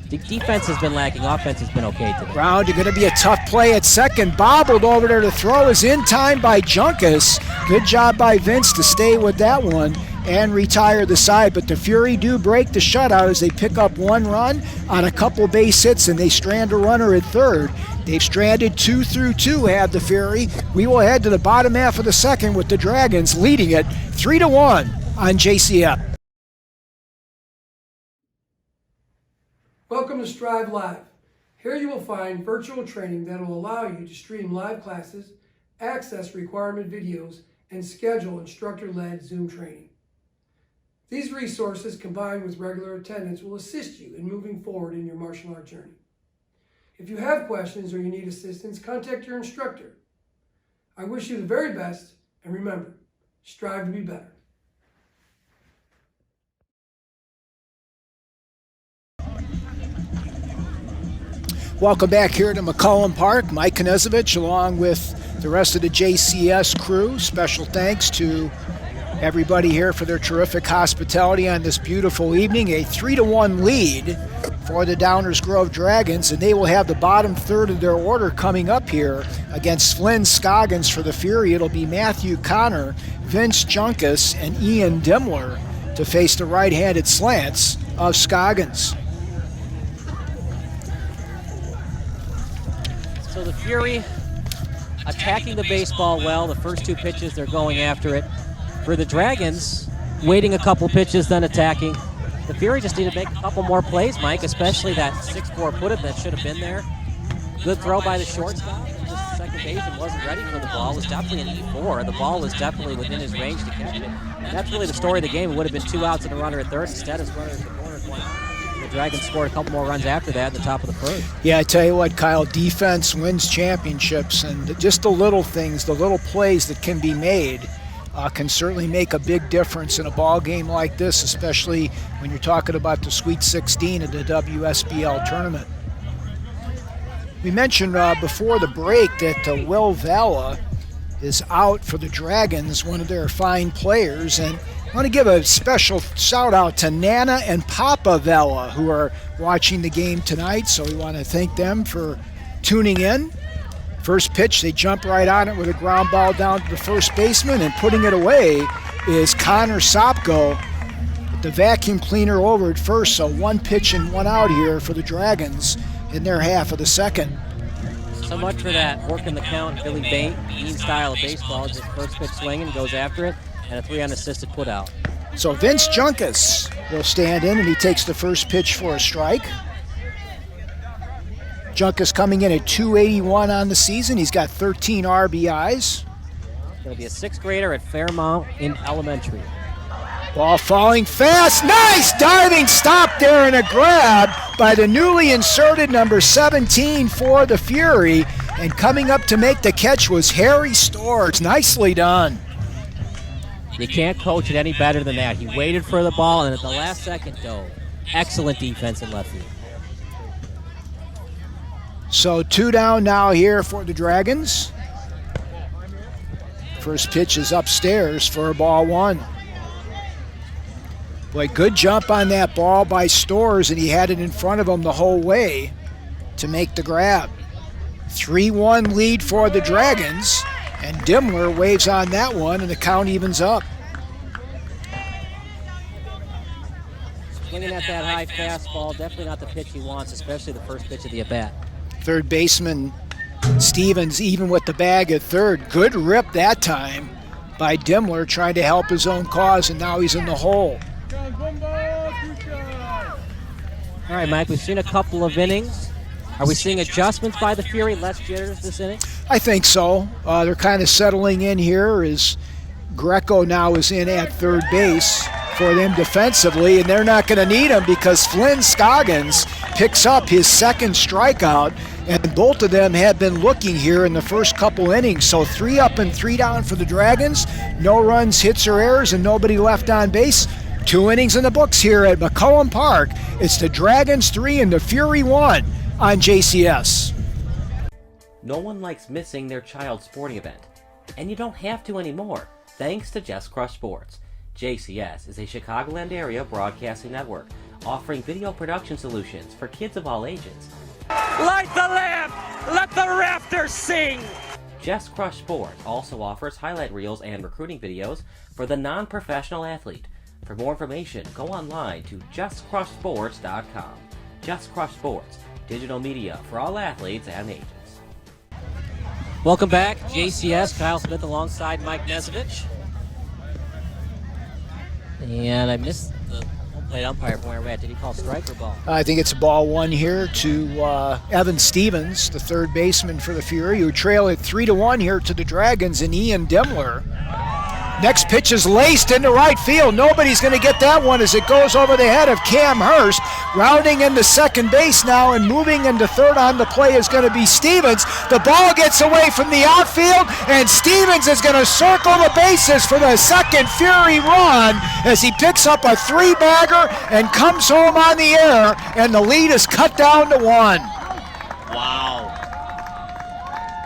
The defense has been lacking. Offense has been okay today. Ground, going to be a tough play at second. Bobbled over there to throw is in time by Junkus. Good job by Vince to stay with that one and retire the side. But the Fury do break the shutout as they pick up 1 run on a couple base hits, and they strand a runner at third. They've stranded 2 through 2, have the Fury. We will head to the bottom half of the second with the Dragons leading it 3-1 on JCF. Welcome to Strive Live. Here you will find virtual training that will allow you to stream live classes, access requirement videos, and schedule instructor-led Zoom training. These resources, combined with regular attendance, will assist you in moving forward in your martial art journey. If you have questions or you need assistance, contact your instructor. I wish you the very best, and remember, strive to be better. Welcome back here to McCollum Park. Mike Knezovich along with the rest of the JCS crew. Special thanks to everybody here for their terrific hospitality on this beautiful evening. A 3-1 lead for the Downers Grove Dragons, and they will have the bottom third of their order coming up here against Flynn Scoggins for the Fury. It'll be Matthew Connor, Vince Junkus, and Ian Dimmler to face the right-handed slants of Scoggins. So the Fury attacking the baseball well. The first 2 pitches, they're going after it. For the Dragons, waiting a couple pitches, then attacking. The Fury just need to make a couple more plays, Mike, especially that 6-4 put-it that should have been there. Good throw by the shortstop. Just second baseman wasn't ready for the ball. It was definitely an E4. The ball was definitely within his range to catch it. And that's really the story of the game. It would have been 2 outs and a runner at third. Instead, it's runner at the corner. The Dragons scored a couple more runs after that at the top of the first. Yeah, I tell you what, Kyle, defense wins championships, and just the little things, the little plays that can be made can certainly make a big difference in a ball game like this, especially when you're talking about the Sweet 16 of the WSBL tournament. We mentioned before the break that Will Vela is out for the Dragons, one of their fine players, and I want to give a special shout out to Nana and Papa Vela, who are watching the game tonight, so we want to thank them for tuning in. First pitch, they jump right on it with a ground ball down to the first baseman, and putting it away is Connor Sopko with the vacuum cleaner over at first, so 1 pitch and 1 out here for the Dragons in their half of the second. So much for that working the count, Billy Bean style of baseball. Just first pitch swinging, goes after it, and a 3 unassisted put out. So Vince Junkus will stand in, and he takes the first pitch for a strike. Junkus coming in at 281 on the season. He's got 13 RBIs. Going to be a 6th grader at Fairmount in elementary. Ball falling fast. Nice diving stop there and a grab by the newly inserted number 17 for the Fury. And coming up to make the catch was Harry Storrs. Nicely done. You can't coach it any better than that. He waited for the ball and at the last second dove. Excellent defense in left field. So 2 down now here for the Dragons. First pitch is upstairs for a ball 1. Boy, good jump on that ball by Storrs, and he had it in front of him the whole way to make the grab. 3-1 lead for the Dragons, and Dimmler waves on that one, and the count evens up. Swinging at that high fastball, definitely not the pitch he wants, especially the first pitch of the at-bat. Third baseman Stevens even with the bag at third. Good rip that time by Dimmler trying to help his own cause, and now he's in the hole. All right, Mike, we've seen a couple of innings. Are we seeing adjustments by the Fury, less jitters this inning? I think so. They're kind of settling in here as Greco now is in at third base for them defensively, and they're not going to need him because Flynn Scoggins picks up his 2nd strikeout, and both of them have been looking here in the first couple innings. So 3 up and 3 down for the Dragons. No runs, hits, or errors, and nobody left on base. 2 innings in the books here at McCollum Park. It's the Dragons 3 and the Fury 1 on JCS. No one likes missing their child's sporting event, and you don't have to anymore, thanks to Just Crush Sports. JCS is a Chicagoland area broadcasting network offering video production solutions for kids of all ages. Light the lamp! Let the rafters sing! Just Crush Sports also offers highlight reels and recruiting videos for the non-professional athlete. For more information, go online to justcrushsports.com. Just Crush Sports, digital media for all athletes and ages. Welcome back, JCS. Kyle Smith alongside Mike Nesovich. And I missed the home plate umpire from where we're at. Did he call strike or ball? I think it's ball 1 here to Evan Stevens, the third baseman for the Fury, who trail it 3-1 here to the Dragons and Ian Dimmler. Next pitch is laced into right field. Nobody's going to get that one as it goes over the head of Cam Hurst. Rounding into second base now and moving into third on the play is going to be Stevens. The ball gets away from the outfield, and Stevens is going to circle the bases for the second Fury run as he picks up a 3-bagger and comes home on the air, and the lead is cut down to 1. Wow.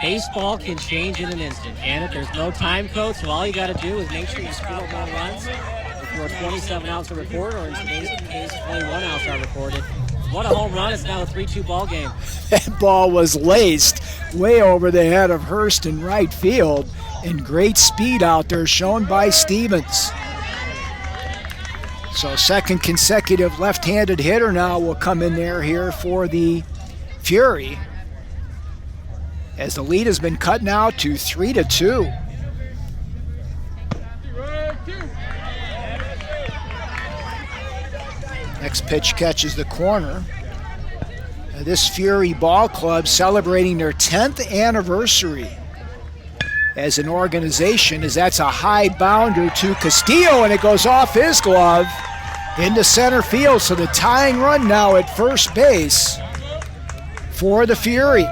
Baseball can change in an instant, and if there's no time code, so all you got to do is make sure you score more runs. If you're 27 outs to record, or in today's case, 21 outs are recorded. What a home run. It's now a 3-2 ball game. That ball was laced way over the head of Hurst in right field, and great speed out there shown by Stevens. So second consecutive left-handed hitter now will come in there here for the Fury, as the lead has been cut now to 3-2. Next pitch catches the corner. This Fury Ball Club celebrating their 10th anniversary as an organization, as that's a high bounder to Castillo, and it goes off his glove. into center field. So the tying run now at first base for the Fury.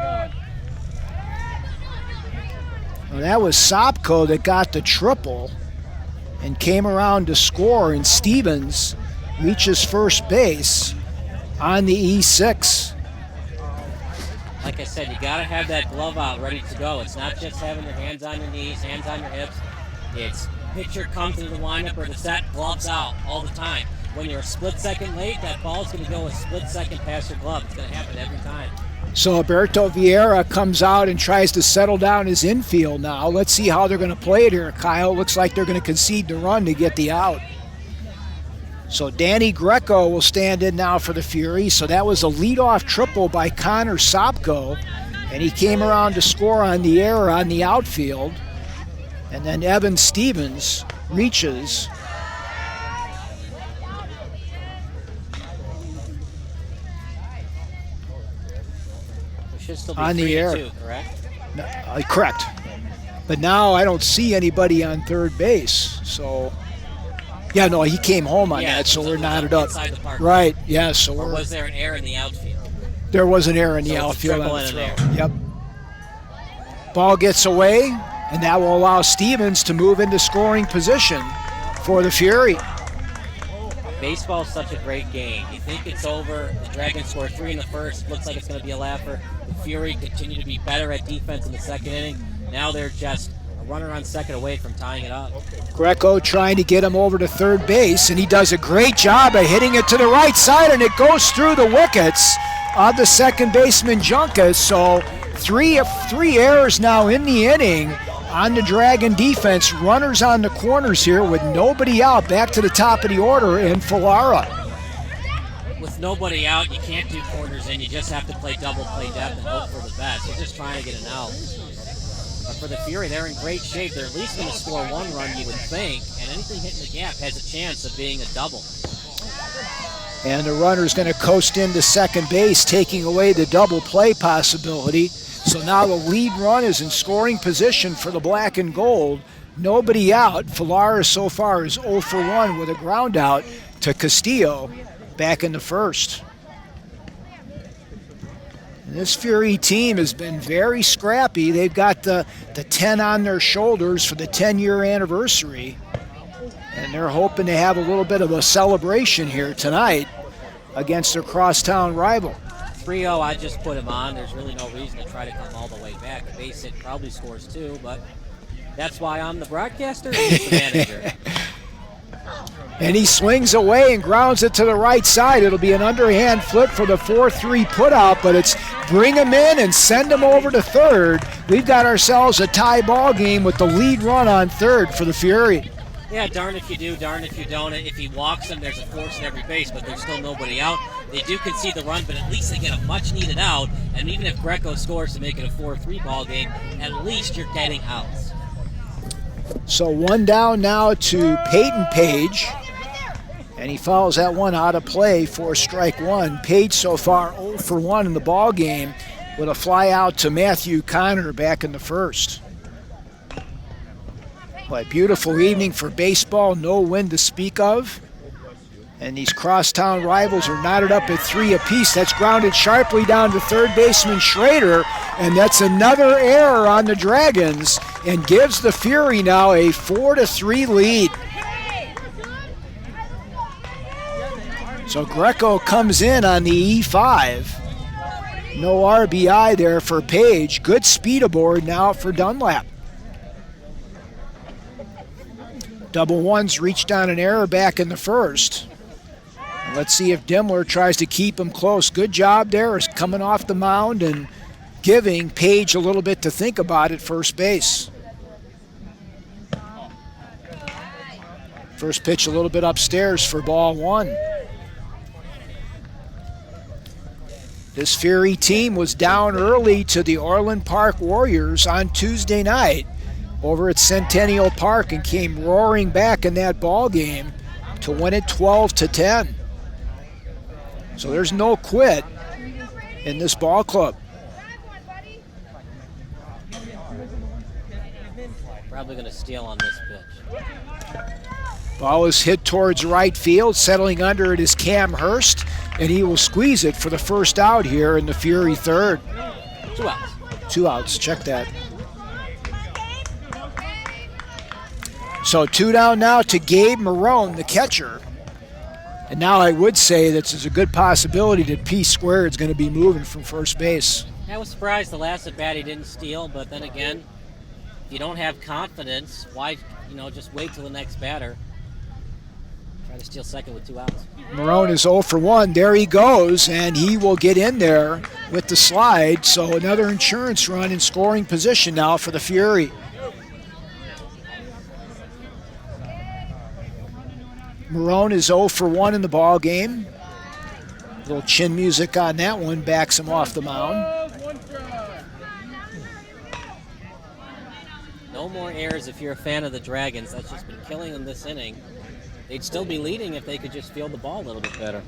Well, that was Sopko that got the triple and came around to score, and Stevens reaches first base on the E6. Like I said, you got to have that glove out ready to go. It's not just having your hands on your knees, hands on your hips. It's pitcher comes into the windup or the set, gloves out all the time. When you're a split second late, that ball's going to go a split second past your glove. It's going to happen every time. So Alberto Vieira comes out and tries to settle down his infield now. Let's see how they're going to play it here, Kyle. Looks like they're going to concede the run to get the out. So Danny Greco will stand in now for the Fury. So that was a leadoff triple by Connor Sopko, and he came around to score on the error on the outfield. And then Evan Stevens reaches. Should still be on the air. 3-2, correct? No, correct. But now I don't see anybody on third base. So, yeah, no, he came home on that, so we're knotted up. Right, yeah. So or was there an error in the outfield? There was an error in the outfield on the throw. Yep. Ball gets away, and that will allow Stevens to move into scoring position for the Fury. Baseball's such a great game. You think it's over. The Dragons score 3 in the first. Looks like it's going to be a laugher. The Fury continue to be better at defense in the second inning. Now they're just a runner on second away from tying it up. Greco trying to get him over to third base, and he does a great job of hitting it to the right side, and it goes through the wickets of the second baseman Junkas. So three errors now in the inning on the Dragon defense. Runners on the corners here with nobody out. Back to the top of the order in Falara. With nobody out, you can't do corners in. You just have to play double play depth and hope for the best. They're just trying to get an out. But for the Fury, they're in great shape. They're at least going to score one run, you would think, and anything hitting the gap has a chance of being a double. And the runner's going to coast into second base, taking away the double play possibility. So now the lead run is in scoring position for the black and gold. Nobody out. Falara so far is 0 for 1 with a ground out to Castillo back in the first. And this Fury team has been very scrappy. They've got the 10 on their shoulders for the 10-year anniversary. And they're hoping to have a little bit of a celebration here tonight against their crosstown rival. 3-0, I just put him on. There's really no reason to try to come all the way back. The base hit probably scores 2, but that's why I'm the broadcaster and he's the manager. And he swings away and grounds it to the right side. It'll be an underhand flip for the 4-3 putout, but it's bring him in and send him over to third. We've got ourselves a tie ball game with the lead run on third for the Fury. Yeah, darn if you do, darn if you don't. If he walks him, there's a force in every base, but there's still nobody out. They do concede the run, but at least they get a much-needed out. And even if Greco scores to make it a 4-3 ball game, at least you're getting outs. So one down now to Peyton Page, and he fouls that one out of play for strike one. Page so far 0 for 1 in the ball game with a fly out to Matthew Connor back in the first. But beautiful evening for baseball, no wind to speak of. And these crosstown rivals are knotted up at 3 apiece. That's grounded sharply down to third baseman Schrader, and that's another error on the Dragons and gives the Fury now a 4-3 lead. So Greco comes in on the E5. No RBI there for Page. Good speed aboard now for Dunlap. Double ones reached on an error back in the first. Let's see if Dimmler tries to keep him close. Good job there, is coming off the mound and giving Page a little bit to think about at first base. First pitch a little bit upstairs for ball one. This Fury team was down early to the Orland Park Warriors on Tuesday night over at Centennial Park and came roaring back in that ball game to win it 12-10. So there's no quit in this ball club. Probably going to steal on this pitch. Ball is hit towards right field. Settling under it is Cam Hurst, and he will squeeze it for the first out here in the Fury third. 2 outs. 2 outs, check that. So 2 down now to Gabe Marone, the catcher. And now I would say that there's a good possibility that P Squared is going to be moving from first base. I was surprised the last at bat he didn't steal, but then again, if you don't have confidence, why, just wait till the next batter? Try to steal second with 2 outs. Marone is 0 for 1. There he goes, and he will get in there with the slide. So another insurance run in scoring position now for the Fury. Marone is 0 for 1 in the ball game. A little chin music on that one backs him off the mound. No more errors if you're a fan of the Dragons. That's just been killing them this inning. They'd still be leading if they could just field the ball a little bit better.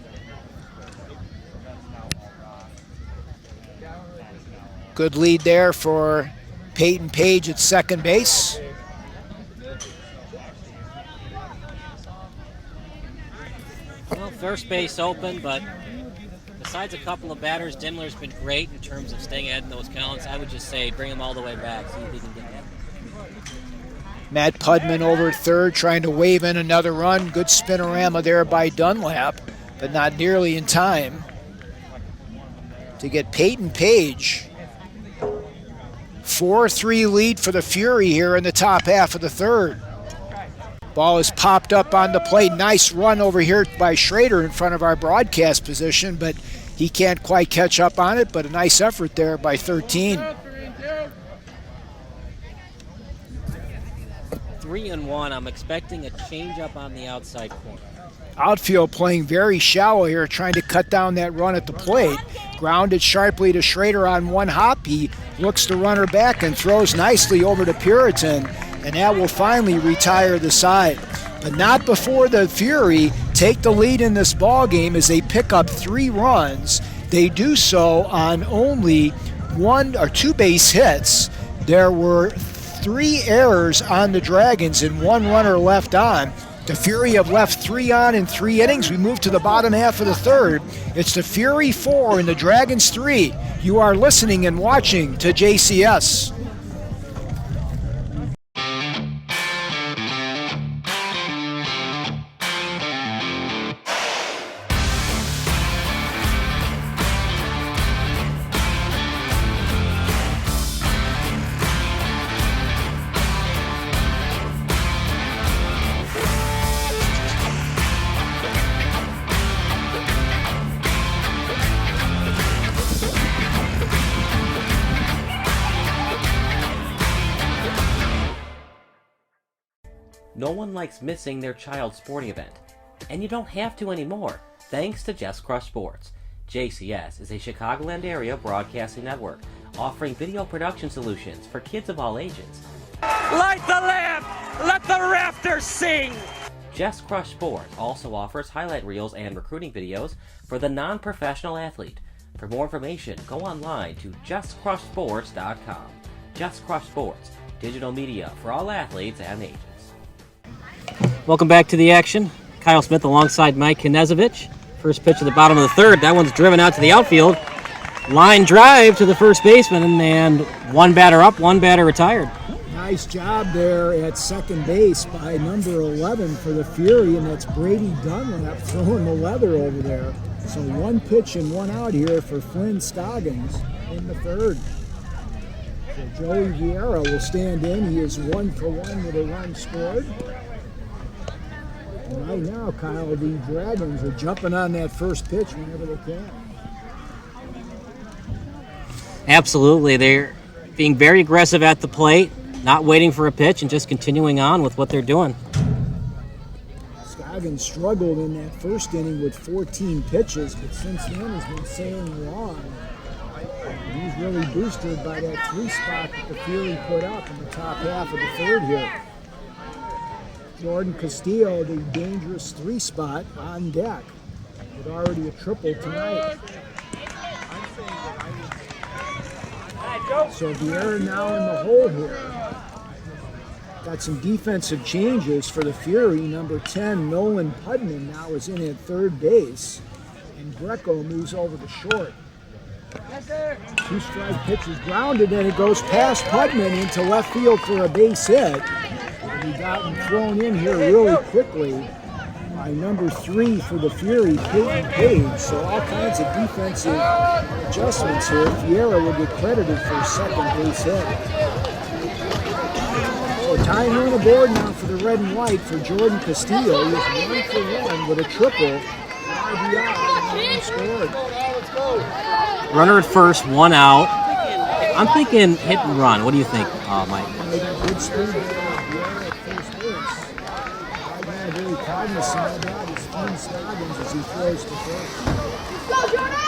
Good lead there for Peyton Page at second base. Well, first base open, but besides a couple of batters, Dimmler's been great in terms of staying ahead in those counts. I would just say bring him all the way back, see if he can get that. Matt Pudman over at third, trying to wave in another run. Good spinorama there by Dunlap, but not nearly in time to get Peyton Page. 4-3 lead for the Fury here in the top half of the third. Ball is popped up on the plate. Nice run over here by Schrader in front of our broadcast position, but he can't quite catch up on it, but a nice effort there by 13. 3-1. I'm expecting a change-up on the outside corner. Outfield playing very shallow here, trying to cut down that run at the plate. Grounded sharply to Schrader on one hop. He looks the runner back and throws nicely over to Puritan, and that will finally retire the side. But not before the Fury take the lead in this ball game as they pick up 3 runs. They do so on only 1 or 2 base hits. There were 3 errors on the Dragons and 1 runner left on. The Fury have left 3 on in 3 innings. We move to the bottom half of the third. It's the Fury 4 and the Dragons 3. You are listening and watching to JCS. No one likes missing their child's sporting event, and you don't have to anymore, thanks to Just Crush Sports. JCS is a Chicagoland area broadcasting network offering video production solutions for kids of all ages. Light the lamp! Let the rafters sing! Just Crush Sports also offers highlight reels and recruiting videos for the non-professional athlete. For more information, go online to justcrushsports.com. Just Crush Sports, digital media for all athletes and ages. Welcome back to the action. Kyle Smith alongside Mike Knezovich. First pitch at the bottom of the third. That one's driven out to the outfield. Line drive to the first baseman, and 1 batter up, 1 batter retired. Nice job there at second base by number 11 for the Fury, and that's Brady Dunlap throwing the leather over there. So 1 pitch and 1 out here for Flynn Scoggins in the third. So Joey Vieira will stand in. He is 1 for 1 with a run scored. And right now, Kyle, the Dragons are jumping on that first pitch whenever they can. Absolutely. They're being very aggressive at the plate, not waiting for a pitch, and just continuing on with what they're doing. Scoggins struggled in that first inning with 14 pitches, but since then has been sailing along. He's really boosted by that 3 spot that the Fury put up in the top half of the third here. Jordan Castillo, the dangerous 3 spot on deck, with already a triple tonight. So Vieira now in the hole here. Got some defensive changes for the Fury. Number 10, Nolan Pudman, now is in at third base. And Greco moves over to short. Two-strike pitch is grounded, and it goes past Pudman into left field for a base hit. And he got him thrown in here really quickly by number 3 for the Fury, Peyton Page. So all kinds of defensive adjustments here. Fiera will get credited for a second base hit. So tying on the board now for the red and white for Jordan Castillo. He is 1-for-1 with a triple. RBI scored. Runner at first, 1 out. I'm thinking hit and run. What do you think, Mike? Good speed there at first base. Right now, very cognizant about his Dean Scoggins as he throws to first. Go, Jordan!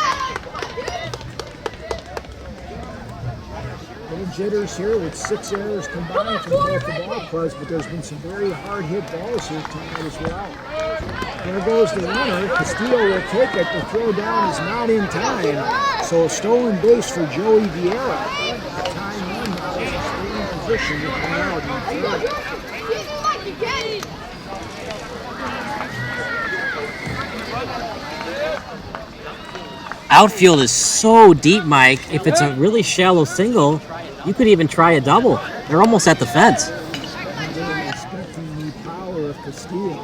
Little jitters here with 6 errors combined from both the ball clubs, but there's been some very hard hit balls here tonight as well. There goes the runner. Castillo will take it. The throw down is not in time. So a stolen base for Joey Vieira. Time run now is a stealing position with one out in third. Outfield is so deep, Mike. If it's a really shallow single, you could even try a double. They're almost at the fence. They're expecting the power of Castillo.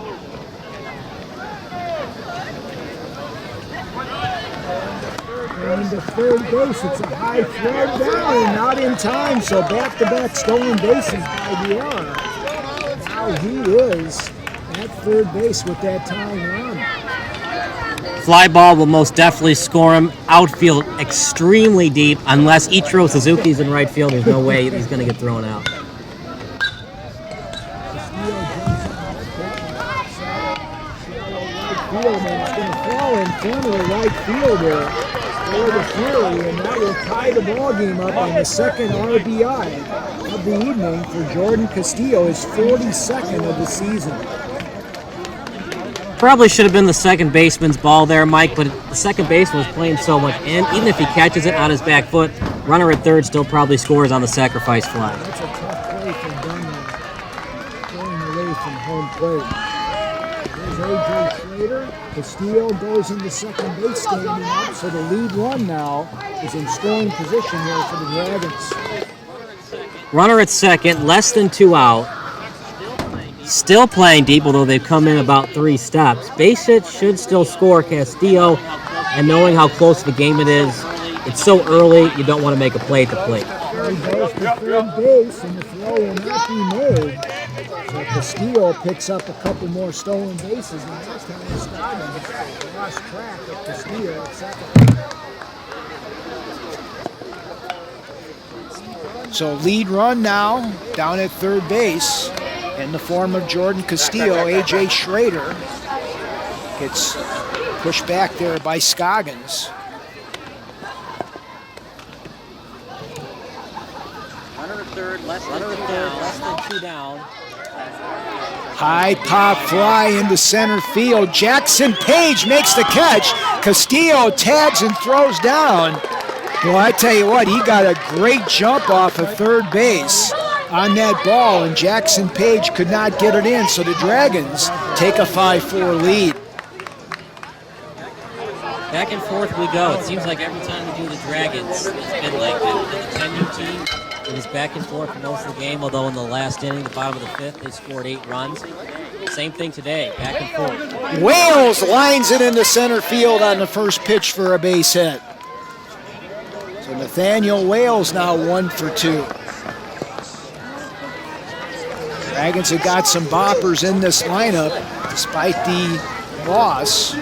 And to third base, it's a high throw down, not in time, so back-to-back stolen bases by Vieira. Now he is at third base with that tying run. Fly ball will most definitely score him. Outfield extremely deep. Unless Ichiro Suzuki's in right field, there's no way he's going to get thrown out. It's going to fall in front of the right fielder. For the Fury, and that will tie the ball game up on the second RBI of the evening for Jordan Castillo, his 42nd of the season. Probably should have been the second baseman's ball there, Mike, but the second baseman was playing so much in. Even if he catches it on his back foot, runner at third still probably scores on the sacrifice fly. That's a tough play from Dunlap, going away from home plate. There's A.J. Schrader. Castillo goes into second base standing up, so the lead run now is in scoring position here for the Dragons. Runner at second, less than 2 out. Still playing deep, although they've come in about 3 steps. Base hit should still score Castillo, and knowing how close the game it is, it's so early, you don't want to make a play at the plate. He goes to third base, and the throw will not be made. So Castillo picks up a couple more stolen bases, and that's kind of Scoggins lost track of Castillo at second. So lead run now down at third base in the form of Jordan Castillo. A.J. Schrader gets pushed back there by Scoggins. Runner at third, less than 2 down. High pop fly into center field. Jackson Page makes the catch. Castillo tags and throws down. Well, I tell you what, he got a great jump off of third base on that ball, and Jackson Page could not get it in, so the Dragons take a 5-4 lead. Back and forth we go. It seems like every time we do the Dragons, it's been like the 10U team. It was back and forth for most of the game, although in the last inning, the bottom of the 5th, they scored 8 runs. Same thing today, back and forth. Wales lines it into center field on the first pitch for a base hit. So Nathaniel Wales now 1 for 2. Dragons have got some boppers in this lineup, despite the loss,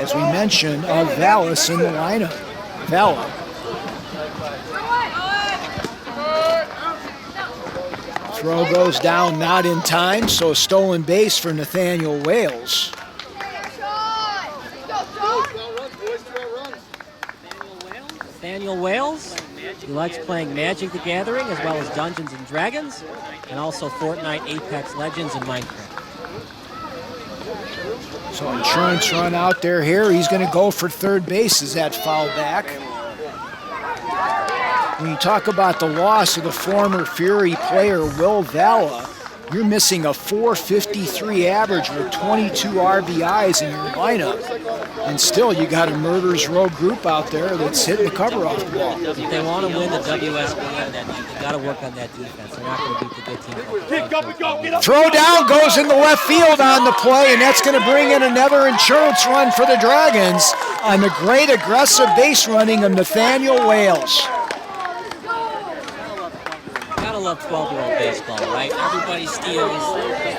as we mentioned, of Vallis in the lineup. Vela. Throw goes down, not in time, so a stolen base for Nathaniel Wales. Nathaniel Wales, he likes playing Magic the Gathering as well as Dungeons and Dragons, and also Fortnite, Apex Legends, and Minecraft. So insurance run out there here. He's going to go for third base as that foul back. When you talk about the loss of the former Fury player Will Vela, you're missing a .453 average with 22 RBIs in your lineup. And still, you got a murderer's row group out there that's hitting the cover off the ball. If they want to win the WSBL, then they got to work on that defense. They're not going to beat the good team. Throw down goes in the left field on the play, and that's going to bring in another insurance run for the Dragons on the great aggressive base running of Nathaniel Wales. Gotta love 12-year-old baseball, right? Everybody steals.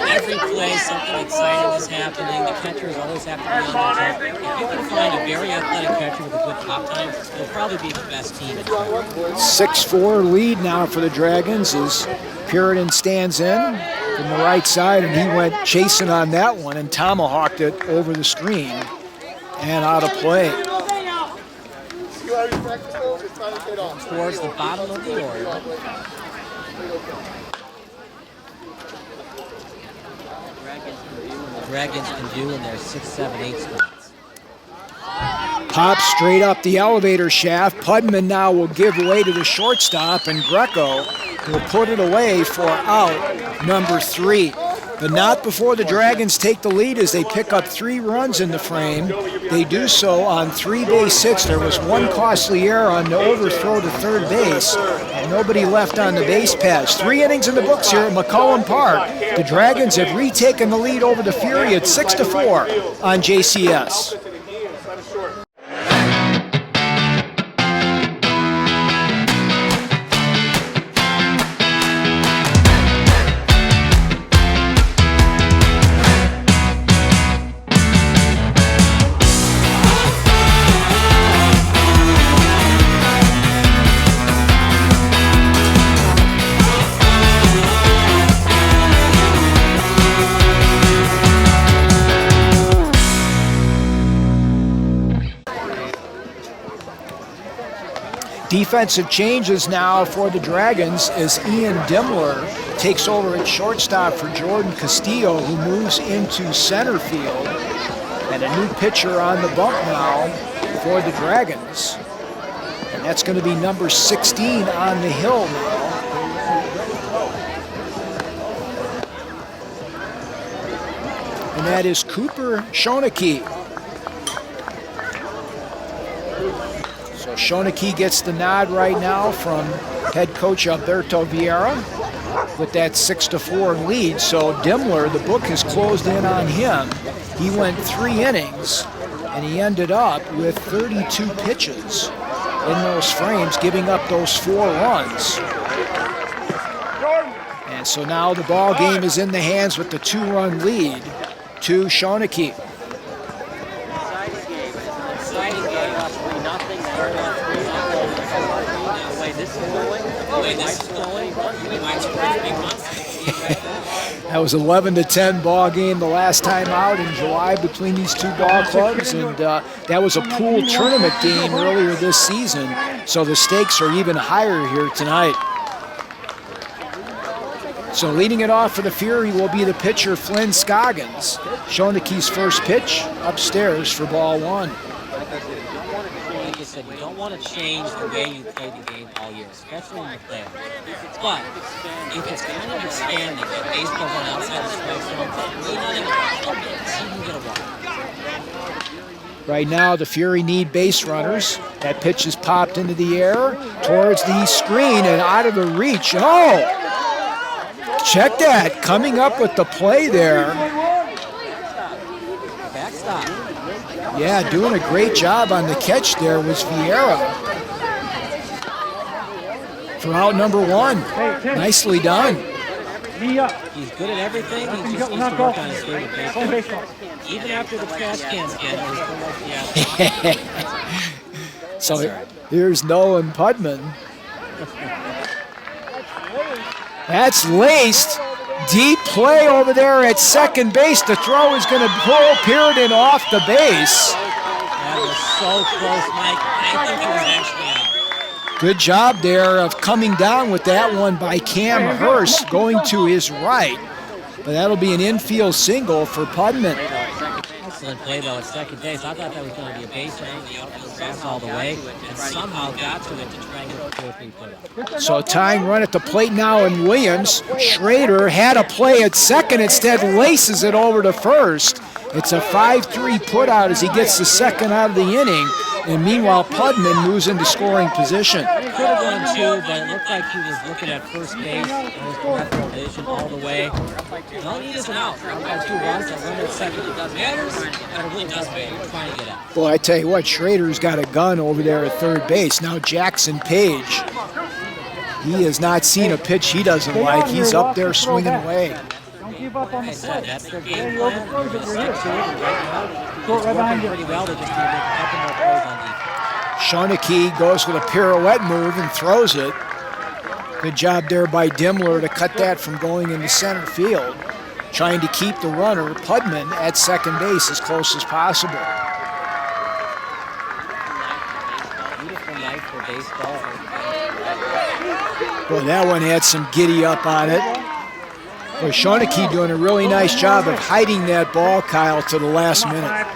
Every play, something exciting is happening. The catchers always have to be on their toes. If you can find a very athletic catcher with a good pop time, you'll probably be the best team. 6-4 lead now for the Dragons as Puritan stands in from the right side, and he went chasing on that one and tomahawked it over the screen and out of play. Towards the bottom of the order. The Dragons can do in their 6, 7, 8 spots. Pop straight up the elevator shaft. Pudman now will give way to the shortstop, and Greco will put it away for out number 3. But not before the Dragons take the lead as they pick up 3 runs in the frame. They do so on 3 base hits. There was one costly error on the overthrow to third base, and nobody left on the base paths. 3 innings in the books here at McCollum Park. The Dragons have retaken the lead over the Fury at 6-4 on JCS. Defensive changes now for the Dragons as Ian Dimler takes over at shortstop for Jordan Castillo, who moves into center field. And a new pitcher on the bump now for the Dragons. And that's going to be number 16 on the hill now. And that is Cooper Schoeneke. So Schoeneke gets the nod right now from head coach Alberto Vieira with that 6-4 lead. So Dimler, the book has closed in on him. He went 3 innings, and he ended up with 32 pitches in those frames, giving up those 4 runs. And so now the ball game is in the hands with the 2-run lead to Schoeneke. That was 11-10 ball game the last time out in July between these 2 ball clubs, and that was a pool tournament game earlier this season, so the stakes are even higher here tonight. So leading it off for the Fury will be the pitcher Flynn Scoggins. Schoeneke's first pitch upstairs for ball 1. Like I said, you don't want to change the way you play the game all year, especially when you play. But if it's kind of expanding that baseball's on outside the strike zone, lean on it, see if you can get a walk. Right now, the Fury need base runners. That pitch is popped into the air towards the screen and out of the reach. Oh! Check that, coming up with the play there. Backstop. Yeah, doing a great job on the catch there was Vieira. For out number 1. Nicely done. He's good at everything. He just needs to work on his game with baseball. Even after the trash can scandal, he's still like, So here's Nolan Pudman. That's laced. Deep play over there at second base. The throw is going to pull Puritan off the base. That was so close, Mike. I think it was actually out. Good job there of coming down with that one by Cam Hurst going to his right. But that'll be an infield single for Pudman. excellent play, though, at second base. I thought that was going to be a base pass all the way, and somehow got to it to try and get 2 or 3 put up. So tying run at the plate now in Williams. Schrader had a play at second, instead laces it over to first. It's a 5-3 putout as he gets the second out of the inning. And meanwhile, Pudman moves into scoring position. Could have gone 2, but it looked like he was looking at first base and his peripheral vision all the way. All he is an out. I've got 2 runs. I run at second. It does matters, but it really does matter. Trying to get out. Boy, I tell you what, Schrader's got a gun over there at third base. Now Jackson Page. He has not seen a pitch he doesn't like. He's up there swinging away. Don't give up on the play. That's their game plan. They're going to stick to it, and right now, it's working pretty well. They just need to make a couple more plays on defense. Schoeneke goes with a pirouette move and throws it. Good job there by Dimmler to cut that from going into center field. Trying to keep the runner, Pudman, at second base as close as possible. Beautiful night for baseball. Well, that one had some giddy up on it. But Schoeneke doing a really nice job of hiding that ball, Kyle, to the last minute.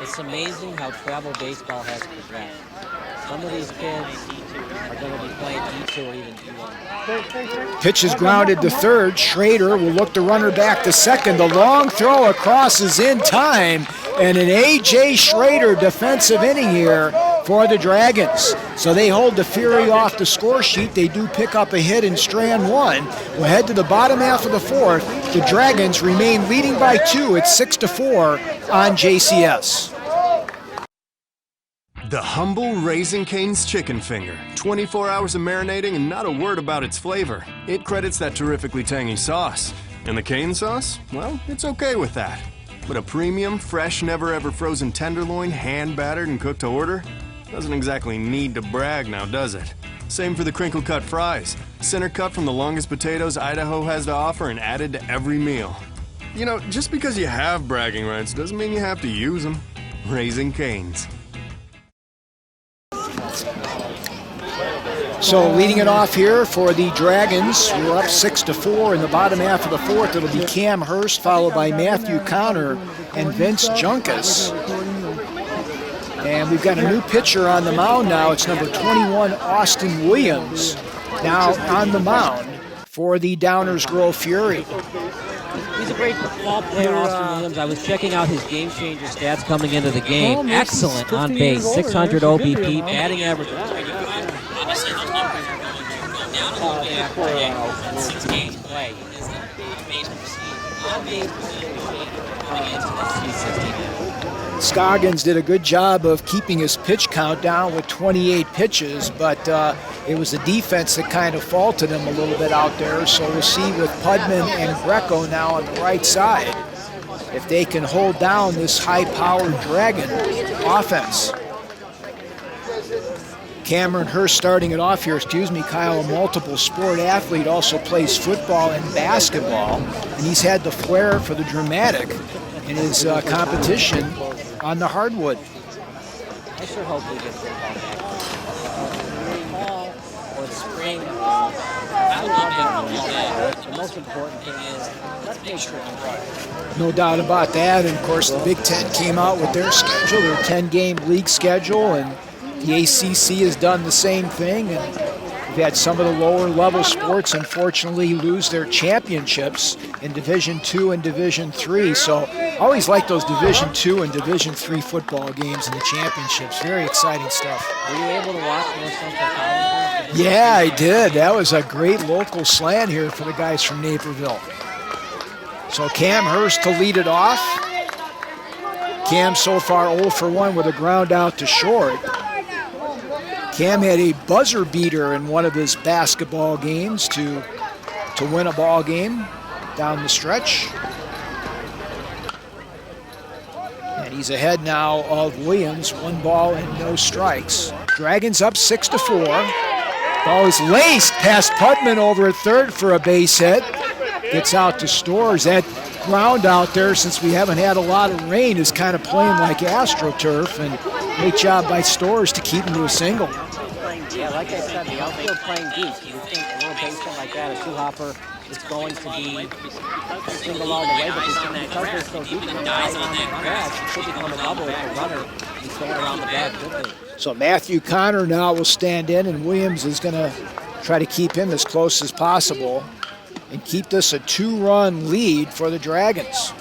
It's amazing how travel baseball has progressed. Some of these kids are going to be playing D2 or even D1. Pitch is grounded to third. Schrader will look the runner back to second. The long throw across is in time. And an A.J. Schrader defensive inning here for the Dragons. So they hold the Fury off the score sheet. They do pick up a hit in strand 1. We'll head to the bottom half of the 4th. The Dragons remain leading by 2 at 6-4 on JCS. The humble Raising Cane's chicken finger. 24 hours of marinating and not a word about its flavor. It credits that terrifically tangy sauce. And the cane sauce? Well, it's okay with that. But a premium, fresh, never-ever frozen tenderloin, hand-battered and cooked to order? Doesn't exactly need to brag now, does it? Same for the crinkle-cut fries. Center cut from the longest potatoes Idaho has to offer and added to every meal. You know, just because you have bragging rights doesn't mean you have to use them. Raising Cane's. So leading it off here for the Dragons, we're up 6-4 in the bottom half of the 4th. It'll be Cam Hurst followed by Matthew Connor and Vince Junkus. And we've got a new pitcher on the mound now. It's number 21, Austin Williams, now on the mound for the Downers Grove Fury. He's a great ball player, Austin Williams. I was checking out his game changer stats coming into the game. Excellent on base, 600 OBP, batting average. Obviously, those numbers are going to go down a little bit after 6 games play. He is the base on-base percentage coming into the C16. Scoggins did a good job of keeping his pitch count down with 28 pitches, but it was the defense that kind of faulted him a little bit out there. So we'll see with Pudman and Greco now on the right side if they can hold down this high-powered Dragon offense. Cameron Hurst starting it off here. Kyle, a multiple sport athlete, also plays football and basketball, and he's had the flair for the dramatic in his competition on the hardwood. I sure hope we get football back. Fall or the spring. I love it. The most important thing is let's make sure it's right. No doubt about that. And of course, the Big Ten came out with their schedule, their 10-game league schedule, and the ACC has done the same thing. And we've had some of the lower level sports, unfortunately, lose their championships in Division II and Division III. So I always like those Division II and Division III football games and the championships. Very exciting stuff. Were you able to watch more Central College? Yeah, I did. That was a great local slant here for the guys from Naperville. So Cam Hurst to lead it off. Cam so far 0 for 1 with a ground out to short. Cam had a buzzer beater in one of his basketball games to win a ball game down the stretch. And he's ahead now of Williams, 1 ball and no strikes. Dragons up 6-4. Ball is laced past Pudman over at third for a base hit. Gets out to Storrs. That ground out there, since we haven't had a lot of rain, is kind of playing like AstroTurf, and great job by Storrs to keep him to a single. Yeah, like I said, the outfield playing deep. You think a little basement like that, a two-hopper, is going to be single all the way, but because they're so deep, and right on the grass, it could become a double if the runner is going around the bag quickly. So Matthew Connor now will stand in, and Williams is going to try to keep him as close as possible and keep this a 2-run lead for the Dragons.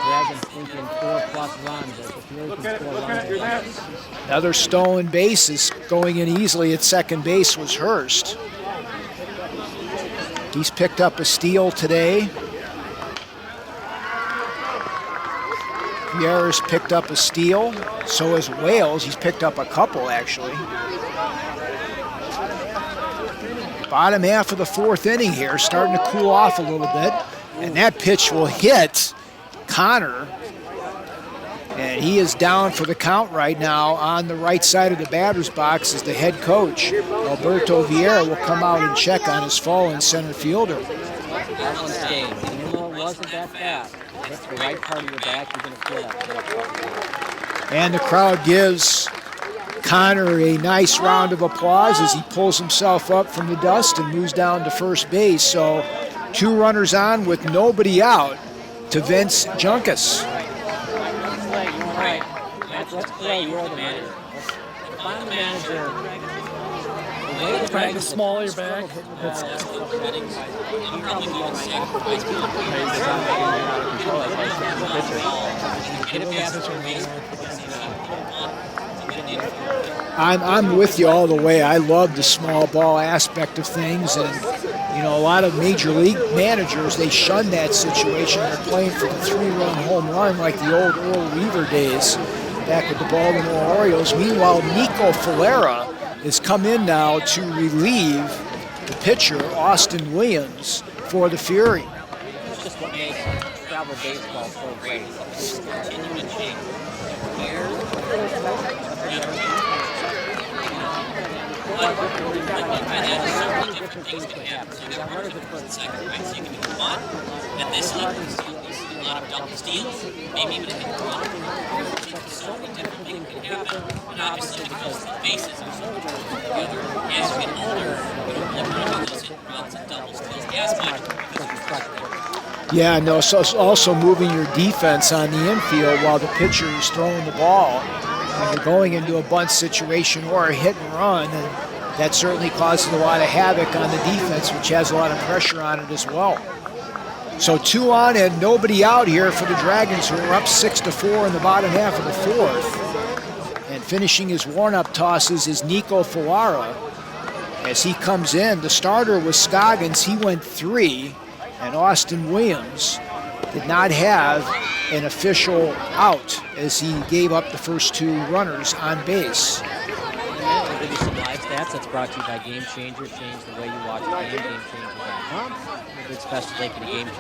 Dragons thinking 4+ runs. As the Fury can score runs. Another stolen base is going in easily at second base was Hurst. He's picked up a steal today. Pierre's picked up a steal. So has Wales. He's picked up a couple, actually. Bottom half of the 4th inning here, starting to cool off a little bit. And that pitch will hit Connor. And he is down for the count right now on the right side of the batter's box as the head coach, Alberto Vieira, will come out and check on his fallen center fielder. That one stayed. Even though it wasn't that fast, hit the right part of your back, you're going to feel that. And the crowd gives Connor a nice round of applause as he pulls himself up from the dust and moves down to first base. So 2 runners on with nobody out to Vince Junkus. Let's play. You're the manager. Find the manager. The smaller your bag. I'm with you all the way. I love the small ball aspect of things, and a lot of major league managers, they shun that situation. They're playing for the 3-run home run like the old Earl Weaver days back with the Baltimore Orioles. Meanwhile, Nico Falera has come in now to relieve the pitcher, Austin Williams, for the Fury. That's just what makes travel baseball so great. It's continue to change. Different things can happen. So you got runners at first and second, right? So you can do one, and this one, a lot of double steals, maybe even a hit and run. So many different things can happen, and obviously because the bases are so together, as you get older, you don't look at those hit and runs and double steals as much because you're structured. Yeah, no, so it's also moving your defense on the infield while the pitcher is throwing the ball. When you're going into a bunt situation or a hit and run, and that certainly causes a lot of havoc on the defense, which has a lot of pressure on it as well. So 2 on and nobody out here for the Dragons, who are up 6-4 in the bottom half of the 4th. And finishing his warm-up tosses is Nico Falera. As he comes in, the starter was Scoggins. He went 3, and Austin Williams did not have an official out as he gave up the first 2 runners on base. I'll give you some live stats. That's brought to you by Game Changer. Change the way you watch the game. GameChanger.com. A big special thank you to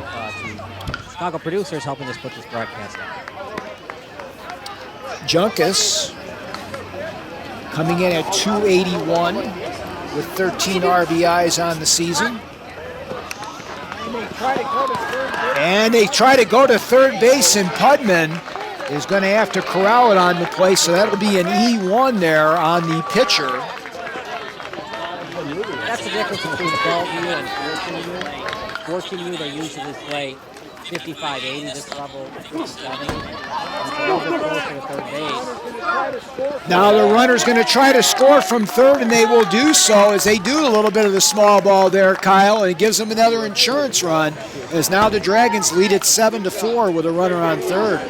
Chicago producers helping us put this broadcast out. Junkus coming in at 281 with 13 RBIs on the season. And they try to go to third base, and Pudman is going to have to corral it on the play, so that'll be an E1 there on the pitcher. That's the difference between Bellevue and Fortune. They usually play 55, 80, this level 57. Now the runner's going to try to score from third, and they will do so as they do a little bit of the small ball there, Kyle, and it gives them another insurance run as now the Dragons lead at 7-4 with a runner on third.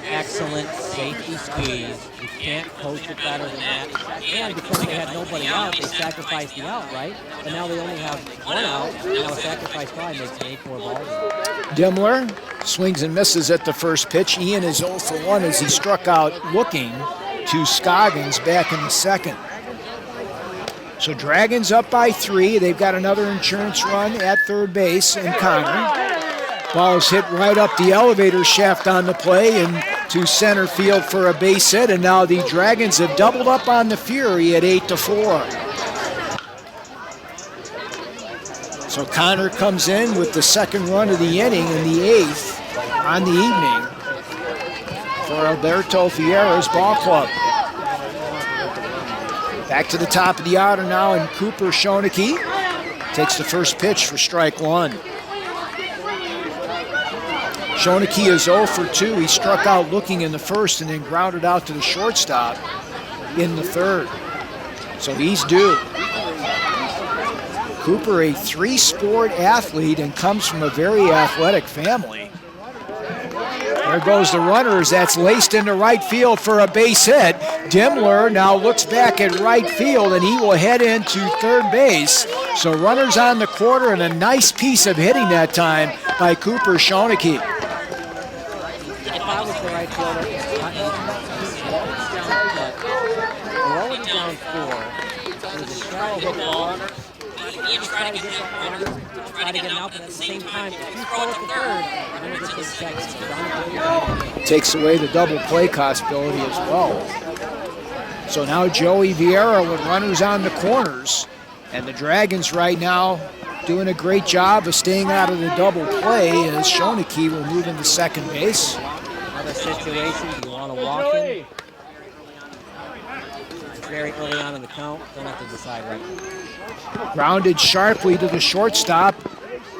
Excellent safety squeeze. You can't coach it better than that. And because they had nobody out, they sacrificed the out, right? But now they only have 1 out. Now a sacrifice fly makes 8 more balls. Dimmler swings and misses at the first pitch. Ian is 0 for 1 as he struck out looking to Scoggins back in the second. So Dragons up by 3. They've got another insurance run at third base in Connor. Ball is hit right up the elevator shaft on the play and to center field for a base hit. And now the Dragons have doubled up on the Fury at 8-4. So Connor comes in with the second run of the inning and the 8th on the evening. for Alberto Fierra's ball club. Back to the top of the order now, and Cooper Schoeneke takes the first pitch for strike one. Schoeneke is 0 for 2. He struck out looking in the first and then grounded out to the shortstop in the third. So he's due. Cooper, a three-sport athlete and comes from a very athletic family. There goes the runners. That's laced into right field for a base hit. Dimmler now looks back at right field, and he will head into third base. So runners on the quarter, and a nice piece of hitting that time by Cooper Schoeneke. If I was the right fielder, rolling down 4, it was a shallow hit ball. You try to get that runner, try to get him out, but at the same time, if you throw it to third, you're going to get his checks. Takes away the double play possibility as well. So now Joey Vieira with runners on the corners, and the Dragons right now doing a great job of staying out of the double play as Schoeneke will move into second base. Another situation, do you want to walk in? Very early on in the count, don't have to decide right now. Grounded sharply to the shortstop.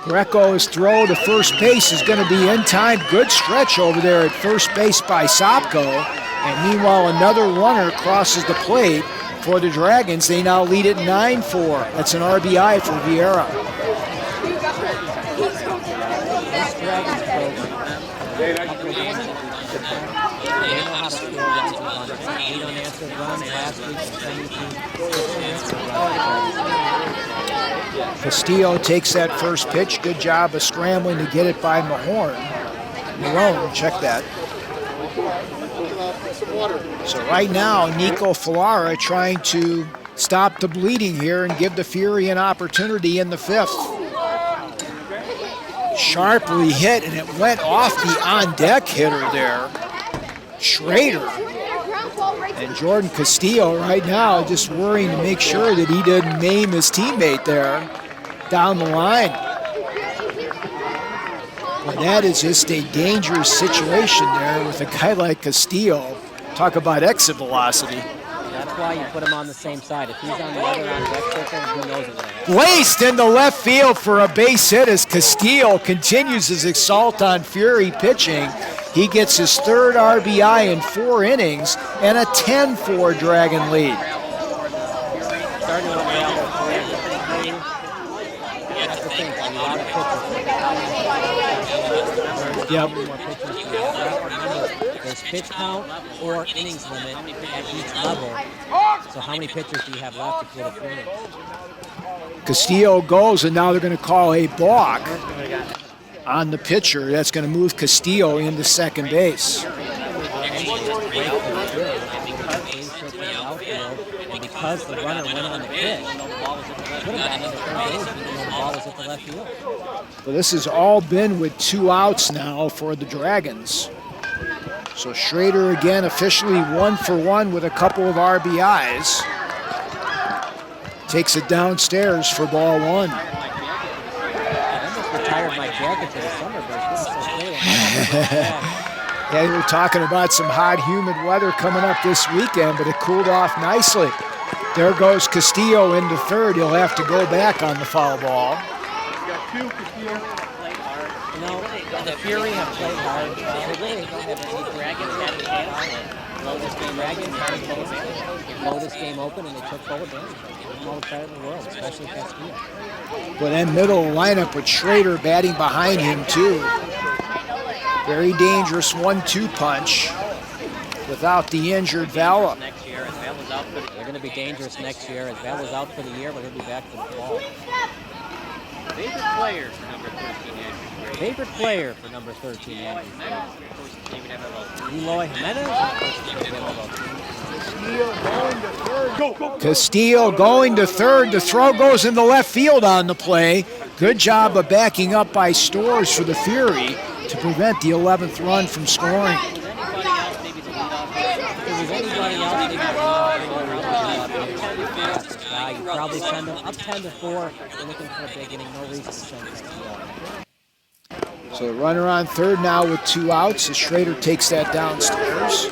Greco's throw to first base is going to be in time. Good stretch over there at first base by Sopko. And meanwhile, another runner crosses the plate for the Dragons. They now lead at 9-4. That's an RBI for Vieira. This Dragons program, they know how to score runs and runners. 8 unanswered runs last week, 22 Castillo takes that first pitch. Good job of scrambling to get it by Marone. Check that. So right now, Nico Falara trying to stop the bleeding here and give the Fury an opportunity in the fifth. Sharply hit, and it went off the on-deck hitter there, Schrader. And Jordan Castillo right now just worrying to make sure that he didn't maim his teammate there down the line. And that is just a dangerous situation there with a guy like Castillo. Talk about exit velocity. That's why you put him on the same side. If he's on the other on-deck circle, who knows what it is. Laced into left field for a base hit as Castillo continues his assault on Fury pitching. He gets his third RBI in 4 innings and a 10-4 Dragon lead. Starting with Real, that's the thing, a lot of pitchers. Yep. There's pitch count or innings limit at each level. So how many pitchers do you have left to put a Fury? Castillo goes, and now they're going to call a balk on the pitcher. That's going to move Castillo into second base. And because the runner went on the pitch, could have gotten into third base and the ball was at the left field. Well, this has all been with 2 outs now for the Dragons. So Schrader again officially 1 for 1 with a couple of RBIs. Takes it downstairs for ball 1. I almost retired my jacket for the summer, but it's so cold. Yeah, we were talking about some hot, humid weather coming up this weekend, but it cooled off nicely. There goes Castillo into third. He'll have to go back on the foul ball. You know, the Fury have played hard. They really don't have any Dragons that blow this game. Dragons had to blow this game open, and they took full advantage. They're all the credit in the world, especially Castillo. Well, that middle lineup with Schrader batting behind him, too. Very dangerous 1-2 punch without the injured Vela. They're going to be dangerous next year. As Vela's out for the year, but he'll be back for the fall. Favorite player for number 13 Yankees? Favorite player for number 13 Yankees? Eloy Jimenez? Castillo going to third. The throw goes into left field on the play. Good job of backing up by Stores for the Fury to prevent the 11th run from scoring. You probably send them up 10-4. You're looking for a big inning. No reason to send Castillo. So the runner on third now with 2 outs as Schrader takes that downstairs.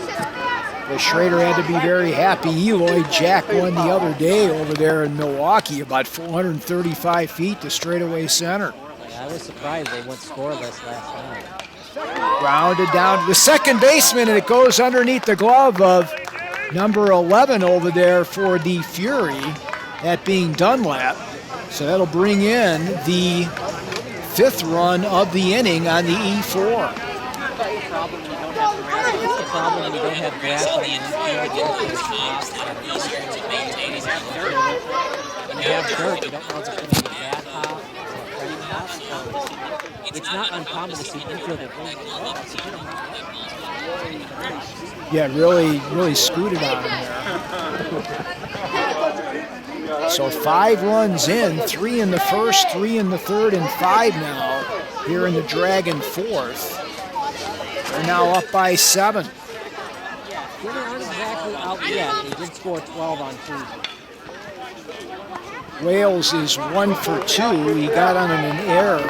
But Schrader had to be very happy. Eloy Jack won the other day over there in Milwaukee, about 435 feet to straightaway center. I was surprised they went scoreless last night. Grounded down to the second baseman, and it goes underneath the glove of number 11 over there for the Fury, that being Dunlap. So that'll bring in the 5th run of the inning on the E4. It's the problem when you don't have grass on the infield. When you have dirt, you don't know if it's going to be a bad hop or a cutting hop. So it's not uncommon to see infielder bring it. Yeah, really scooted on him there. So 5 runs in, 3 in the first, 3 in the third, and 5 now here in the Dragon 4th. They're now up by 7. They aren't exactly out yet. They did score 12 on Tuesday. Wales is 1 for 2. He got on an error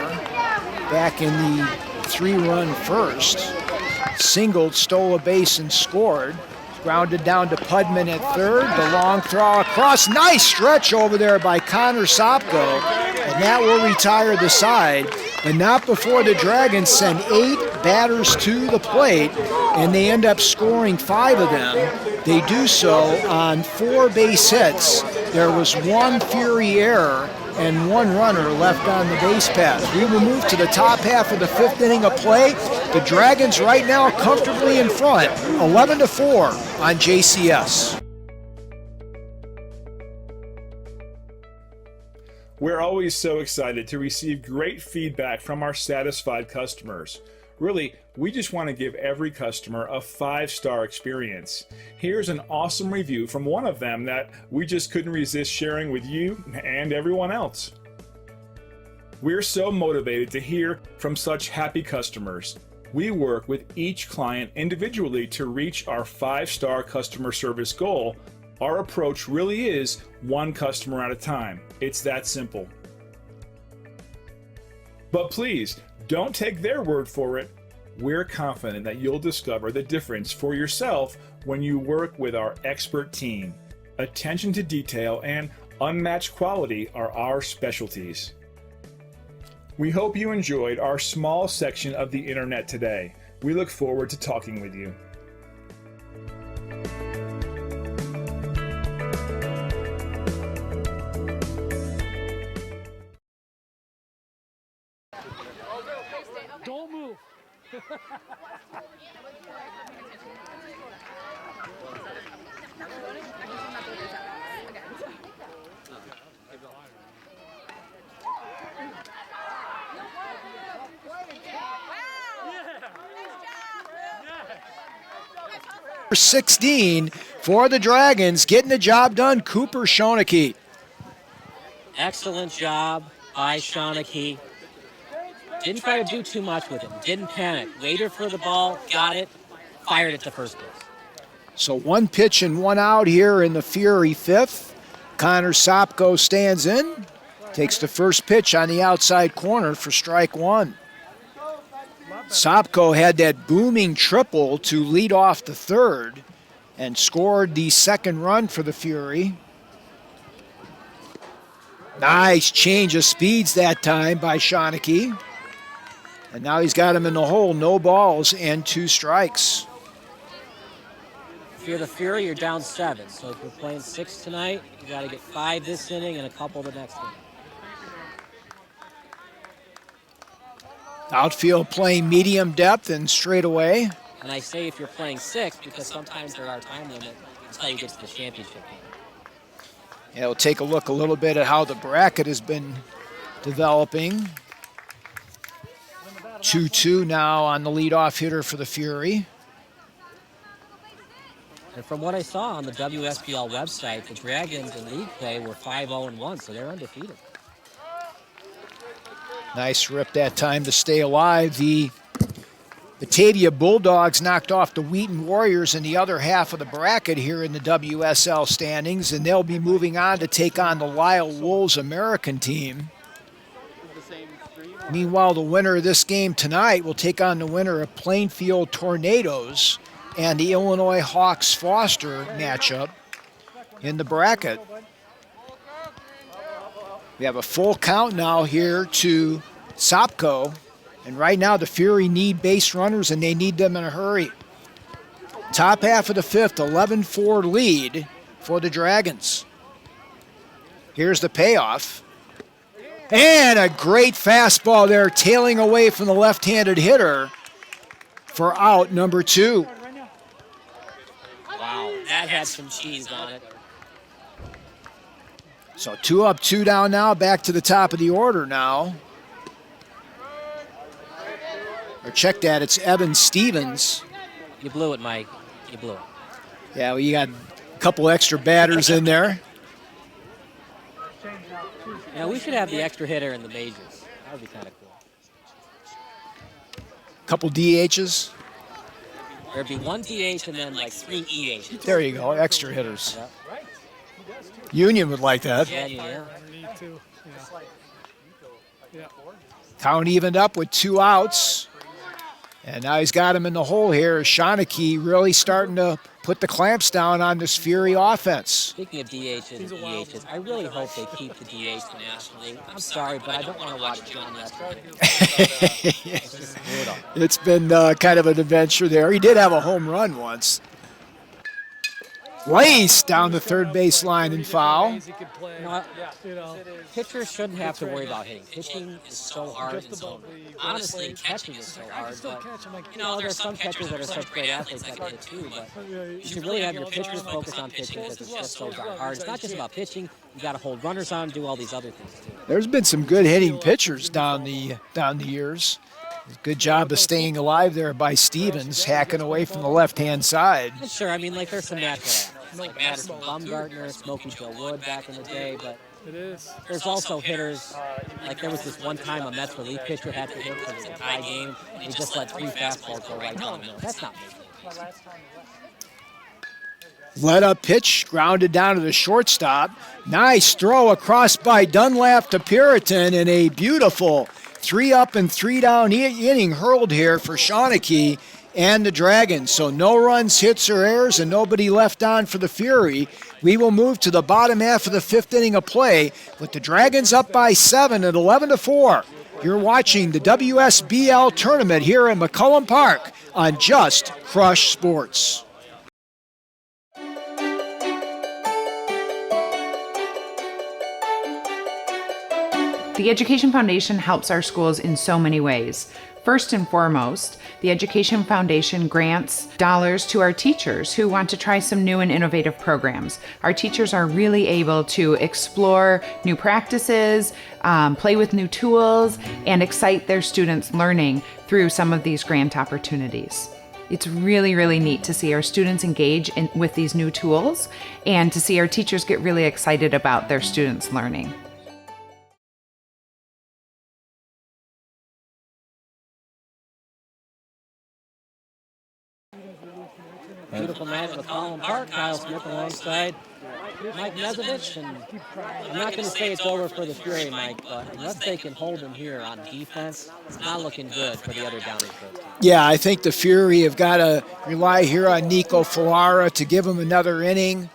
back in the 3-run first. Singled, stole a base, and scored. Grounded down to Pudman at third. The long throw across. Nice stretch over there by Connor Sopko. And that will retire the side. But not before the Dragons send 8 batters to the plate, and they end up scoring 5 of them. They do so on 4 base hits. There was 1 Fury error and 1 runner left on the base paths. We will move to the top half of the 5th inning of play. The Dragons right now comfortably in front, 11-4 on JCS. We're always so excited to receive great feedback from our satisfied customers. Really, we just want to give every customer a 5-star experience. Here's an awesome review from one of them that we just couldn't resist sharing with you and everyone else. We're so motivated to hear from such happy customers. We work with each client individually to reach our 5-star customer service goal. Our approach really is one customer at a time. It's that simple. But please, don't take their word for it. We're confident that you'll discover the difference for yourself when you work with our expert team. Attention to detail and unmatched quality are our specialties. We hope you enjoyed our small section of the internet today. We look forward to talking with you. Don't move. Number 16 for the Dragons, getting the job done, Cooper Schoeneke. Excellent job by Schoeneke. Didn't try to do too much with him. Didn't panic. Waited for the ball, got it, fired it to first base. So 1 pitch and 1 out here in the Fury 5th. Connor Sopko stands in, takes the first pitch on the outside corner for strike 1. Sopko had that booming triple to lead off the 3rd and scored the 2nd run for the Fury. Nice change of speeds that time by Schoeneke. And now he's got him in the hole, no balls and 2 strikes. If you're the Fury, you're down 7. So if you're playing 6 tonight, you got to get 5 this inning and a couple the next inning. Outfield playing medium depth and straight away. And I say if you're playing 6 because sometimes there are time limit until you get to the championship game. Yeah, we'll take a look a little bit at how the bracket has been developing. 2-2 now on the leadoff hitter for the Fury. And from what I saw on the WSBL website, the Dragons in league play were 5-0-1, so they're undefeated. Nice rip that time to stay alive. The Batavia Bulldogs knocked off the Wheaton Warriors in the other half of the bracket here in the WSL standings, and they'll be moving on to take on the Lyle Wolves American team. Meanwhile, the winner of this game tonight will take on the winner of Plainfield Tornadoes and the Illinois Hawks Foster matchup in the bracket. We have a full count now here to Sopko. And right now the Fury need base runners, and they need them in a hurry. Top half of the fifth, 11-4 lead for the Dragons. Here's the payoff. And a great fastball there, tailing away from the left-handed hitter for out number 2. Wow, that had some cheese on it. So 2 up, 2 down now, back to the top of the order now. Or check that, it's Evan Stevens. You blew it, Mike. You blew it. Yeah, well, you got a couple extra batters in there. Yeah, we should have the extra hitter in the majors. That would be kind of cool. Couple DHs. There'd be 1 DH and then like 3 EHs. There you go, extra hitters. Union would like that. Yeah. Count evened up with 2 outs. And now he's got him in the hole here. Shawnee really starting to put the clamps down on this Fury offense. Speaking of DHs and EHs, I really hope they keep the DH nationally. I'm sorry, but I don't want to watch John Lester. It's just brutal. It's been kind of an adventure there. He did have a home run once. Lace down the third base line and foul. Pitchers shouldn't have to worry about hitting. Pitching is so hard, and so honestly, catching is so hard. But there's some catchers that are such great athletes that can hit too. But you should really have your pitchers focus on pitching because it's just so hard. It's not just about pitching. You got to hold runners on, do all these other things too. There's been some good hitting pitchers down the years. Good job of staying alive there by Stevens, hacking away from the left-hand side. Sure, I mean, like there's some natural athletes, like Madison Bumgarner, Smokey Joe Wood back in the day, but there's also hitters, like there was this one time a Mets relief pitcher had to hit for the tie game, and he just let 3 fastballs go right down the middle. That's not making it. Let up pitch, grounded down to the shortstop. Nice throw across by Dunlap to Puritan, and a beautiful 3 up and 3 down inning hurled here for Shawnee and the Dragons. So no runs, hits, or errors, and nobody left on for the Fury. We will move to the bottom half of the 5th inning of play with the Dragons up by 7 at 11-4. You're watching the WSBL tournament here in McCullum Park on Just Crush Sports. The Education Foundation helps our schools in so many ways. First and foremost, the Education Foundation grants dollars to our teachers who want to try some new and innovative programs. Our teachers are really able to explore new practices, play with new tools, and excite their students' learning through some of these grant opportunities. It's really, really neat to see our students engage with these new tools and to see our teachers get really excited about their students' learning. Beautiful night at McCollum Park. Kyle Smith alongside Mike Nezovich. And I'm not going to say it's over for the Fury, Mike, but unless they can hold him here on defense, it's not looking good for the other Downingfield team. Yeah, I think the Fury have got to rely here on Nico Falara to give him another inning.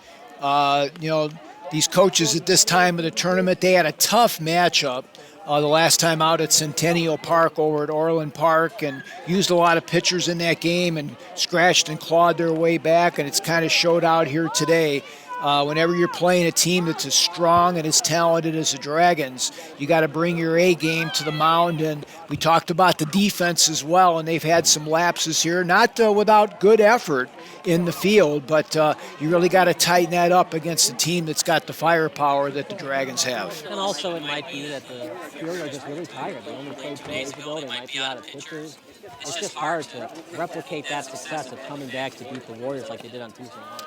These coaches at this time of the tournament, they had a tough matchup the last time out at Centennial Park over at Orland Park, and used a lot of pitchers in that game and scratched and clawed their way back, and it's kind of showed out here today. Whenever you're playing a team that's as strong and as talented as the Dragons, you got to bring your A game to the mound. And we talked about the defense as well, and they've had some lapses here, not without good effort in the field, but you really got to tighten that up against a team that's got the firepower that the Dragons have. And also it might be that the Fury are just really tired. They only played 2 days ago. They might be out of pitchers. It's just hard to replicate that success of coming back to beat the Warriors like they did on Tuesday night.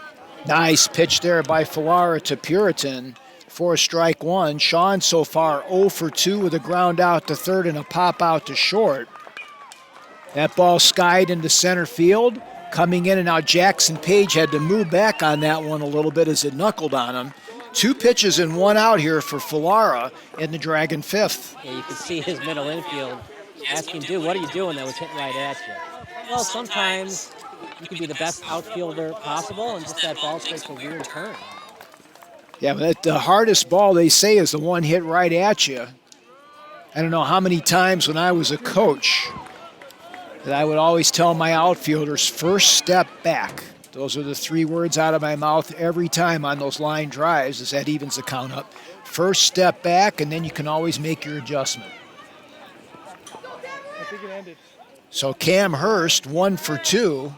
Nice pitch there by Falara to Puritan for strike 1. Sean so far 0 for 2 with a ground out to third and a pop out to short. That ball skied into center field. Coming in, and now Jackson Page had to move back on that one a little bit as it knuckled on him. 2 pitches and 1 out here for Falara in the Dragon 5th. Yeah, you can see his middle infield asking, dude, what are you doing? That was hit right at you. Well, sometimes you can be the best outfielder possible, and just that ball takes a weird turn. Yeah, but the hardest ball, they say, is the one hit right at you. I don't know how many times when I was a coach that I would always tell my outfielders, first step back. Those are the 3 words out of my mouth every time on those line drives, as that evens the count up. First step back, and then you can always make your adjustment. I think it ended. So Cam Hurst, 1 for 2.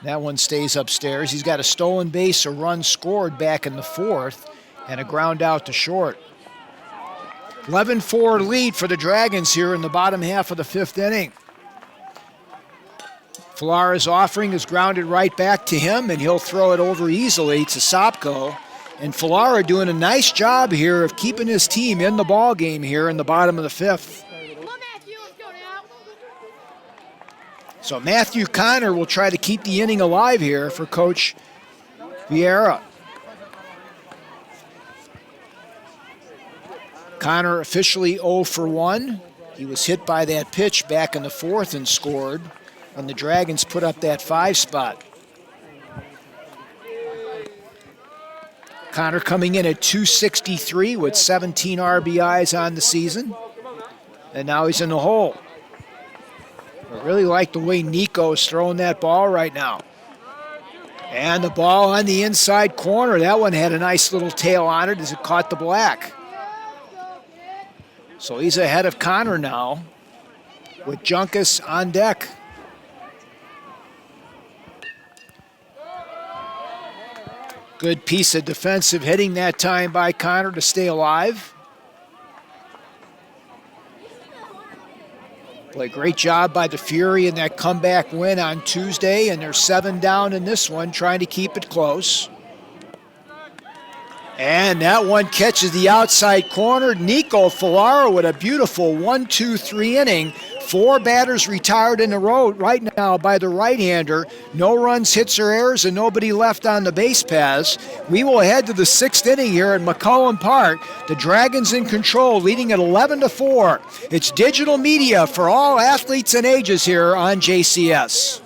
That one stays upstairs. He's got a stolen base, a run scored back in the 4th, and a ground out to short. 11-4 lead for the Dragons here in the bottom half of the 5th inning. Falara's offering is grounded right back to him, and he'll throw it over easily to Sopko. And Falara doing a nice job here of keeping his team in the ball game here in the bottom of the 5th. So Matthew Connor will try to keep the inning alive here for Coach Vieira. Connor officially 0 for 1. He was hit by that pitch back in the 4th and scored, and the Dragons put up that 5 spot. Connor coming in at 263 with 17 RBIs on the season, and now he's in the hole. I really like the way Nico is throwing that ball right now. And the ball on the inside corner, that one had a nice little tail on it as it caught the black. So he's ahead of Connor now with Junkus on deck. Good piece of defensive hitting that time by Connor to stay alive. Boy, great job by the Fury in that comeback win on Tuesday, and they're 7 down in this one, trying to keep it close. And that one catches the outside corner. Nico Falara with a beautiful 1-2-3 inning. 4 batters retired in a row right now by the right-hander. No runs, hits, or errors, and nobody left on the base paths. We will head to the 6th inning here at McCollum Park. The Dragons in control, leading at 11-4. It's digital media for all athletes and ages here on JCS.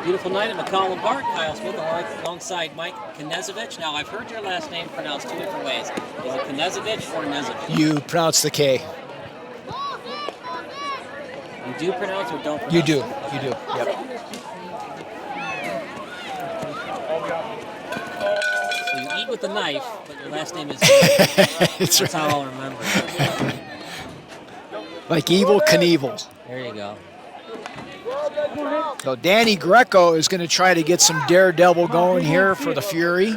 Beautiful night at McCollum Park. Kyle Smith alongside Mike Knezovich. Now, I've heard your last name pronounced 2 different ways. Is it Knezovich or Knezovich? You pronounce the K. You do pronounce or don't pronounce? You do. Okay. You do. Yep. So you eat with a knife, but your last name is That's right. How I'll remember it. Like Evel Knievel. There you go. So Danny Greco is going to try to get some daredevil going here for the Fury.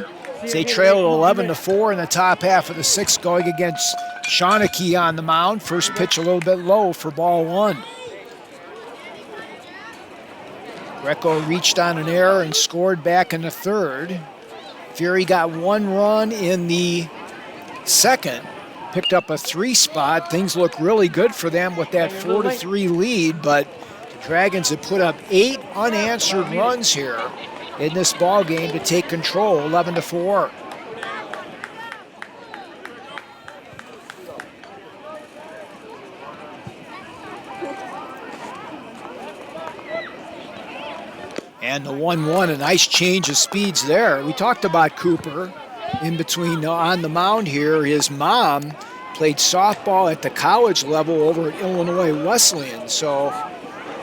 They trail at 11-4 in the top half of the 6th, going against Shawnee on the mound. First pitch a little bit low for ball 1. Greco reached on an error and scored back in the 3rd. Fury got 1 run in the 2nd, picked up a 3 spot. Things look really good for them with that 4-3 lead, but the Dragons have put up 8 unanswered runs here in this ball game to take control, 11-4. And the 1-1, a nice change of speeds there. We talked about Cooper in between on the mound here. His mom played softball at the college level over at Illinois Wesleyan, so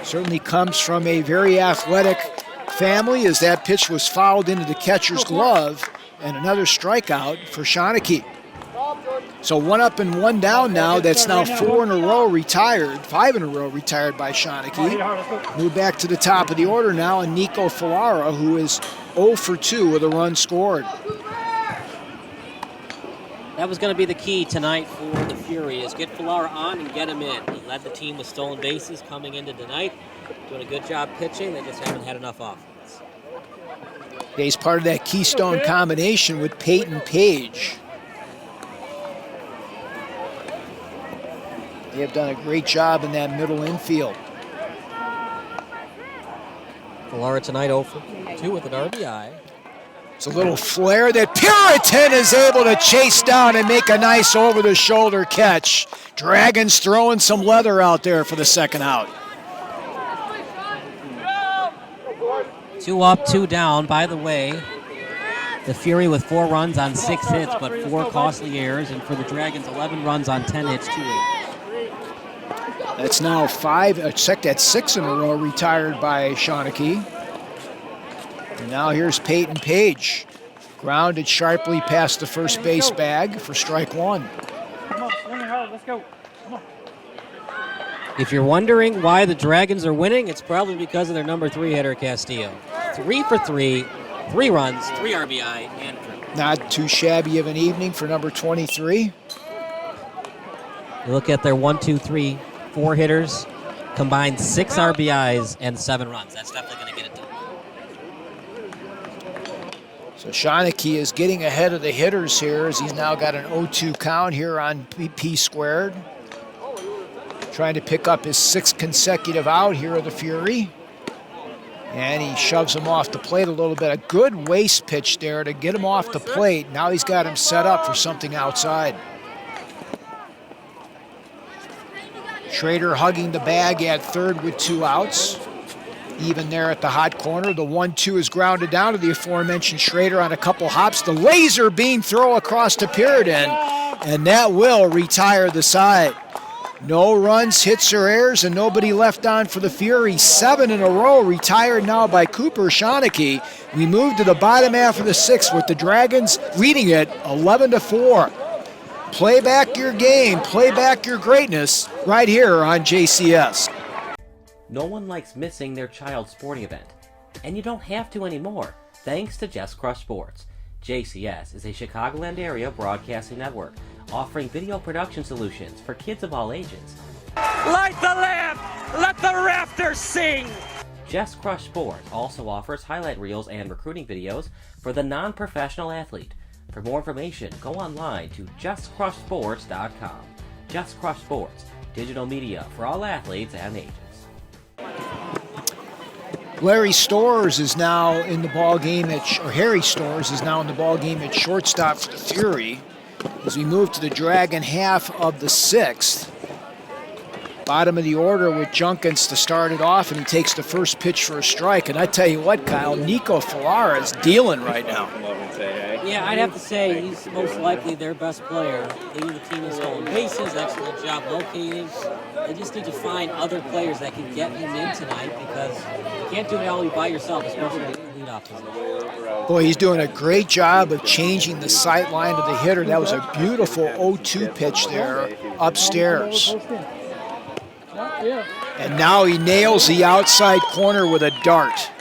certainly comes from a very athletic family, as that pitch was fouled into the catcher's glove, and another strikeout for Shawnee. So 1 up and 1 down now. That's now 4 in a row retired, 5 in a row retired by Shawnee. Move back to the top of the order now, and Nico Falara, who is 0 for 2 with a run scored. That was going to be the key tonight for the Fury, is get Falara on and get him in. He led the team with stolen bases coming into tonight, doing a good job pitching. They just haven't had enough offense. He's part of that Keystone combination with Peyton Page. They have done a great job in that middle infield. Falara tonight 0 for 2 with an RBI. It's a little flare that Puritan is able to chase down and make a nice over-the-shoulder catch. Dragons throwing some leather out there for the second out. 2 up, 2 down. By the way, the Fury with 4 runs on 6 hits, but 4 costly errors, and for the Dragons, 11 runs on 10 hits, 2 errors. That's now 6 in a row retired by Shawnee. And now here's Peyton Page. Grounded sharply past the first base bag for strike 1. Come on, swing it hard. Let's go. Come on. If you're wondering why the Dragons are winning, it's probably because of their number 3 hitter, Castillo. 3 for 3, 3 runs, 3 RBI, and 3. Not too shabby of an evening for number 23. You look at their 1, 2, 3, 4 hitters, combined 6 RBIs and 7 runs. That's definitely going to get it done. So Shawnee is getting ahead of the hitters here as he's now got an 0-2 count here on P squared. Trying to pick up his 6th consecutive out here of the Fury. And he shoves him off the plate a little bit. A good waist pitch there to get him off the plate. Now he's got him set up for something outside. Schrader hugging the bag at third with 2 outs. Even there at the hot corner. The 1-2 is grounded down to the aforementioned Schrader on a couple hops. The laser beam throw across to Puritan, and that will retire the side. No runs, hits, or errors, and nobody left on for the Fury. 7 in a row retired now by Cooper Shawnee. We move to the bottom half of the 6th with the Dragons leading it 11-4. Play back your game, play back your greatness right here on JCS. No one likes missing their child's sporting event, and you don't have to anymore, thanks to Just Crush Sports. JCS is a Chicagoland area broadcasting network offering video production solutions for kids of all ages. Light the lamp! Let the rafters sing! Just Crush Sports also offers highlight reels and recruiting videos for the non-professional athlete. For more information, go online to justcrushsports.com. Just Crush Sports, digital media for all athletes and ages. Larry Storrs is now in the ball game Harry Storrs is now in the ball game at shortstop for the Fury as we move to the Dragon half of the 6th. Bottom of the order with Junkins to start it off, and he takes the first pitch for a strike. And I tell you what, Kyle, Nico Falara is dealing right now. Yeah, I'd have to say he's most likely their best player. Leading the team in stolen bases, excellent job locating. They just need to find other players that can get him in tonight because you can't do it all by yourself, especially in the leadoff position. Boy, he's doing a great job of changing the sight line of the hitter. That was a beautiful 0-2 pitch there upstairs. And now he nails the outside corner with a dart.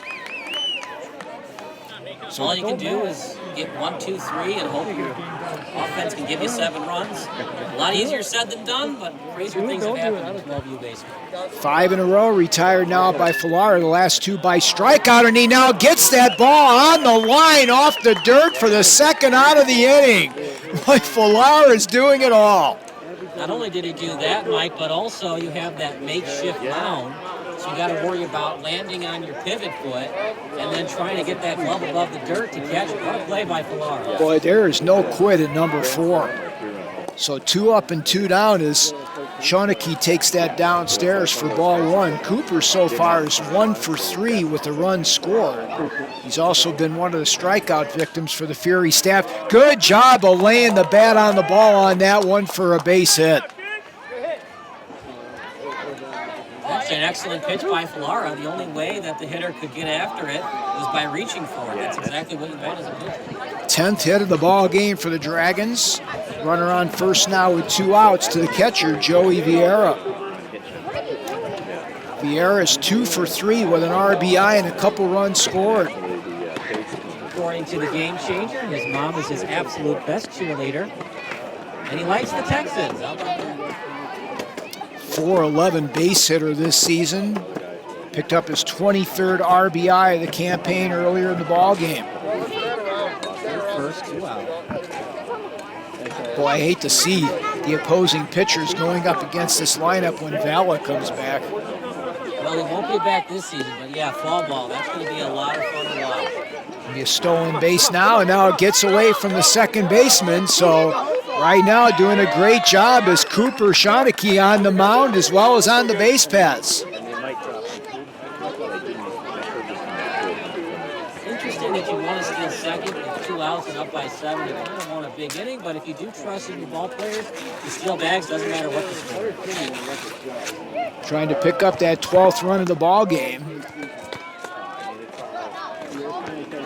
So all you can do is get 1, 2, 3 and hope your offense can give you 7 runs. A lot easier said than done, but crazier things have happened in 12U baseball. 5 in a row retired now by Falara, the last 2 by strikeout, and he now gets that ball on the line off the dirt for the second out of the inning. Boy, Falara is doing it all. Not only did he do that, Mike, but also you have that makeshift mound, so you got to worry about landing on your pivot foot and then trying to get that glove above the dirt to catch it. What a play by Falara. Boy, there is no quit at number 4. So 2 up and 2 down as Shawnee takes that downstairs for ball 1. Cooper so far is 1 for 3 with a run scored. He's also been one of the strikeout victims for the Fury staff. Good job of laying the bat on the ball on that one for a base hit. That's an excellent pitch by Falara. The only way that the hitter could get after it was by reaching for it. That's exactly what you want as a pitcher. 10th hit of the ball game for the Dragons. Runner on first now with 2 outs to the catcher, Joey Vieira. Vieira is 2 for 3 with an RBI and a couple runs scored. According to the Game Changer, his mom is his absolute best cheerleader, and he likes the Texans. How about that? 411 base hitter this season. Picked up his 23rd RBI of the campaign earlier in the ball game. First 2 out. Boy, I hate to see the opposing pitchers going up against this lineup when Vela comes back. Well, he won't be back this season, but yeah, fall ball. That's going to be a lot of fun to watch. Be a stolen base now, and now it gets away from the second baseman. So right now doing a great job is Cooper Schonecke on the mound as well as on the base paths. Interesting that you want to steal second with 2 outs and up by 7. You kind of want a big inning, but if you do trust in your ball players, you steal bags, doesn't matter what the score. Trying to pick up that 12th run of the ball game.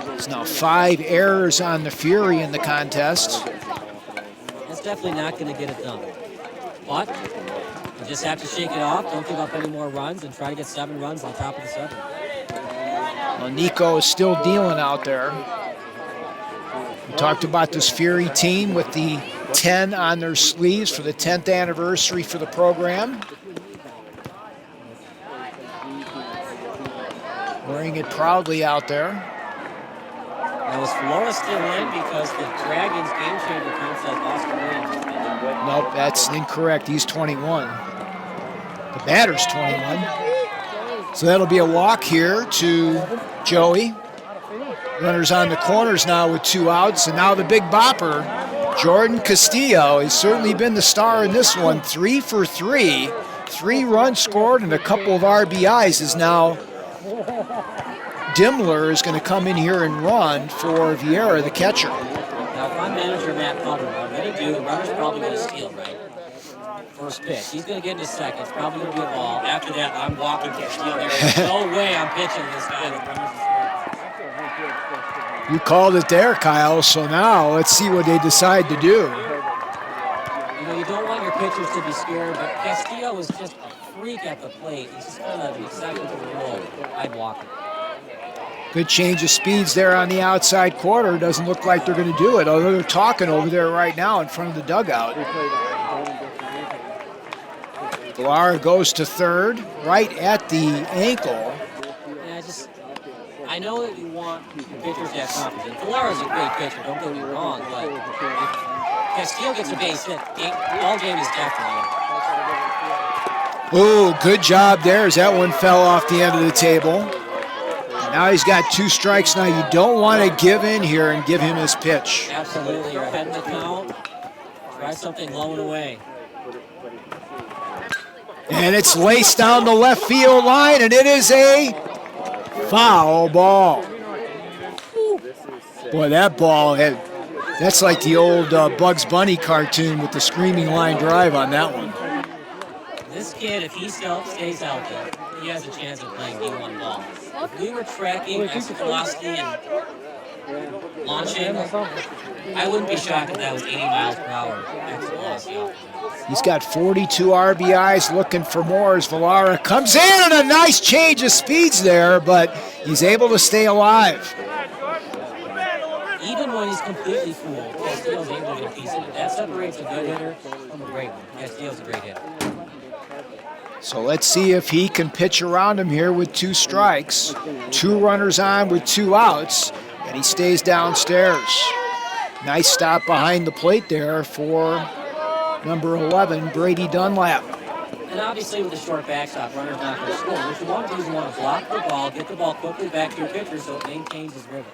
There's now 5 errors on the Fury in the contest. That's definitely not going to get it done. But you just have to shake it off. Don't give up any more runs and try to get 7 runs on the top of the 7th. Well, Nico is still dealing out there. We talked about this Fury team with the 10 on their sleeves for the 10th anniversary for the program. Wearing it proudly out there. Now, is Flora still in because the Dragons Game Changer counts like Oscar Williams? Nope, that's incorrect. He's 21. The batter's 21. So that'll be a walk here to Joey. Runners on the corners now with 2 outs. And now the big bopper, Jordan Castillo, has certainly been the star in this one. 3 for 3. 3 runs scored and a couple of RBIs is now Dimmler is going to come in here and run for Vieira, the catcher. Now, if I'm manager Matt Pumper, what I'm going to do, the runner's probably going to steal, right? First pitch. He's going to get into second. It's probably going to be a ball. After that, I'm walking to steal. There's no way I'm pitching this guy. The runner's You called it there, Kyle, so now let's see what they decide to do. You know, you don't want your pitchers to be scared, but Castillo is just a freak at the plate. He's just going to be second to the roll. I'd walk him. Good change of speeds there on the outside quarter. Doesn't look like they're going to do it, although they're talking over there right now in front of the dugout. Falara goes to third, right at the ankle. Yeah, I know that you want your pitchers to have confidence. Falara's a great pitcher, don't get me wrong, but if Castillo gets a base hit, all game is definitely over. Ooh, good job there as that one fell off the end of the table. Now he's got 2 strikes. Now you don't want to give in here and give him his pitch. Absolutely, you're ahead in the count. Try something low and away. And it's laced down the left field line, and it is a foul ball. Boy, that ball that's like the old Bugs Bunny cartoon with the screaming line drive on that one. This kid, if he still stays healthy, he has a chance of playing D1 ball. If we were tracking exit velocity and launching, I wouldn't be shocked if that was 80 miles per hour exit velocity. He's got 42 RBIs, looking for more as Falara comes in, and a nice change of speeds there, but he's able to stay alive. Even when he's completely fooled, Castillo's able to get a piece of it. That separates a good hitter from a great one. Castillo's a great hitter. So let's see if he can pitch around him here with 2 strikes. 2 runners on with 2 outs, and he stays downstairs. Nice stop behind the plate there for number 11, Brady Dunlap. And obviously with the short backstop, runner's not going to score. What you want to do is you want to block the ball, get the ball quickly back to your pitcher so it maintains his rhythm.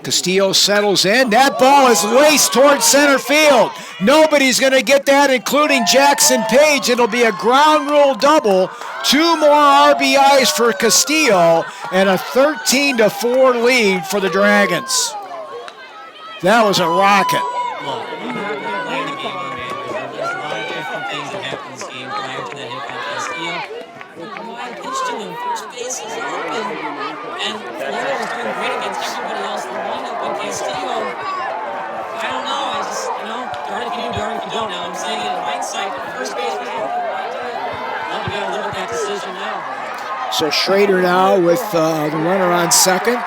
Castillo settles in. That ball is laced towards center field. Nobody's going to get that, including Jackson Page. It'll be a ground rule double. 2 more RBIs for Castillo and a 13-4 lead for the Dragons. That was a rocket. Look, you're not going to play the game on Andrews. There's a lot of different things that happened in this game prior to that hit by Castillo. wide pitch to him. First base is open. And Florida was doing great against everybody else in the lineup. But Castillo, I don't know. I just, darn if you do, darn if you don't now. I'm saying it in hindsight. First base was open. Well, we got to live with that decision now. So Schrader now with the runner on second.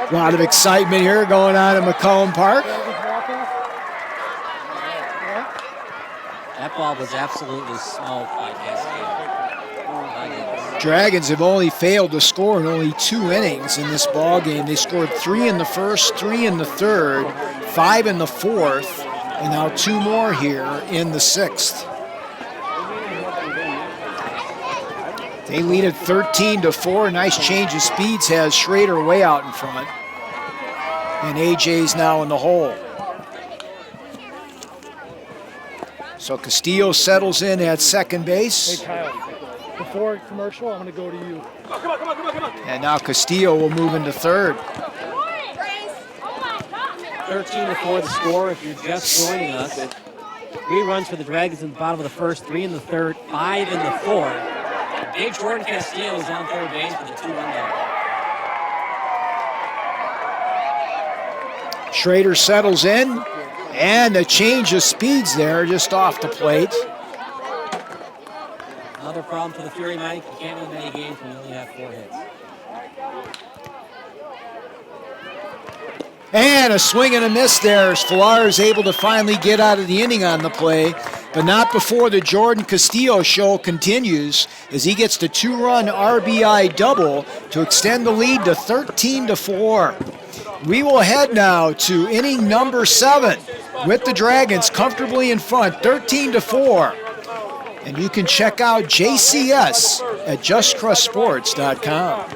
A lot of excitement here going on in McCollum Park. That ball was absolutely smoked by Castillo. Dragons have only failed to score in only 2 innings in this ball game. They scored 3 in the first, 3 in the third, 5 in the fourth, and now 2 more here in the 6th. They lead at 13-4. Nice change of speeds has Schrader way out in front. And AJ's now in the hole. So Castillo settles in at second base. Hey Kyle, before commercial, I'm going to go to you. Come on. And now Castillo will move into third. 13-4 the score if you're just joining us. 3 runs for the Dragons in the bottom of the first, 3 in the third, 5 in the fourth. Big Jordan Castillo is on third base with a 2-run double. Schrader settles in, and a change of speeds there just off the plate. Another problem for the Fury, Mike. You can't win many games when you only have 4 hits. And a swing and a miss there as Villar is able to finally get out of the inning on the play, but not before the Jordan Castillo show continues as he gets the 2-run RBI double to extend the lead to 13-4. We will head now to inning number 7 with the Dragons comfortably in front, 13-4. And you can check out JCS at justcrushsports.com.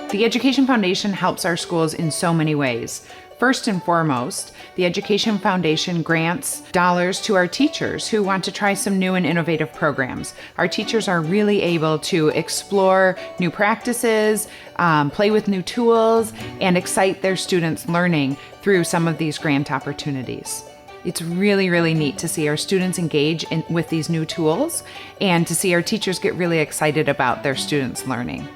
The Education Foundation helps our schools in so many ways. First and foremost, the Education Foundation grants dollars to our teachers who want to try some new and innovative programs. Our teachers are really able to explore new practices, play with new tools, and excite their students' learning through some of these grant opportunities. It's really, really neat to see our students engage with these new tools and to see our teachers get really excited about their students' learning.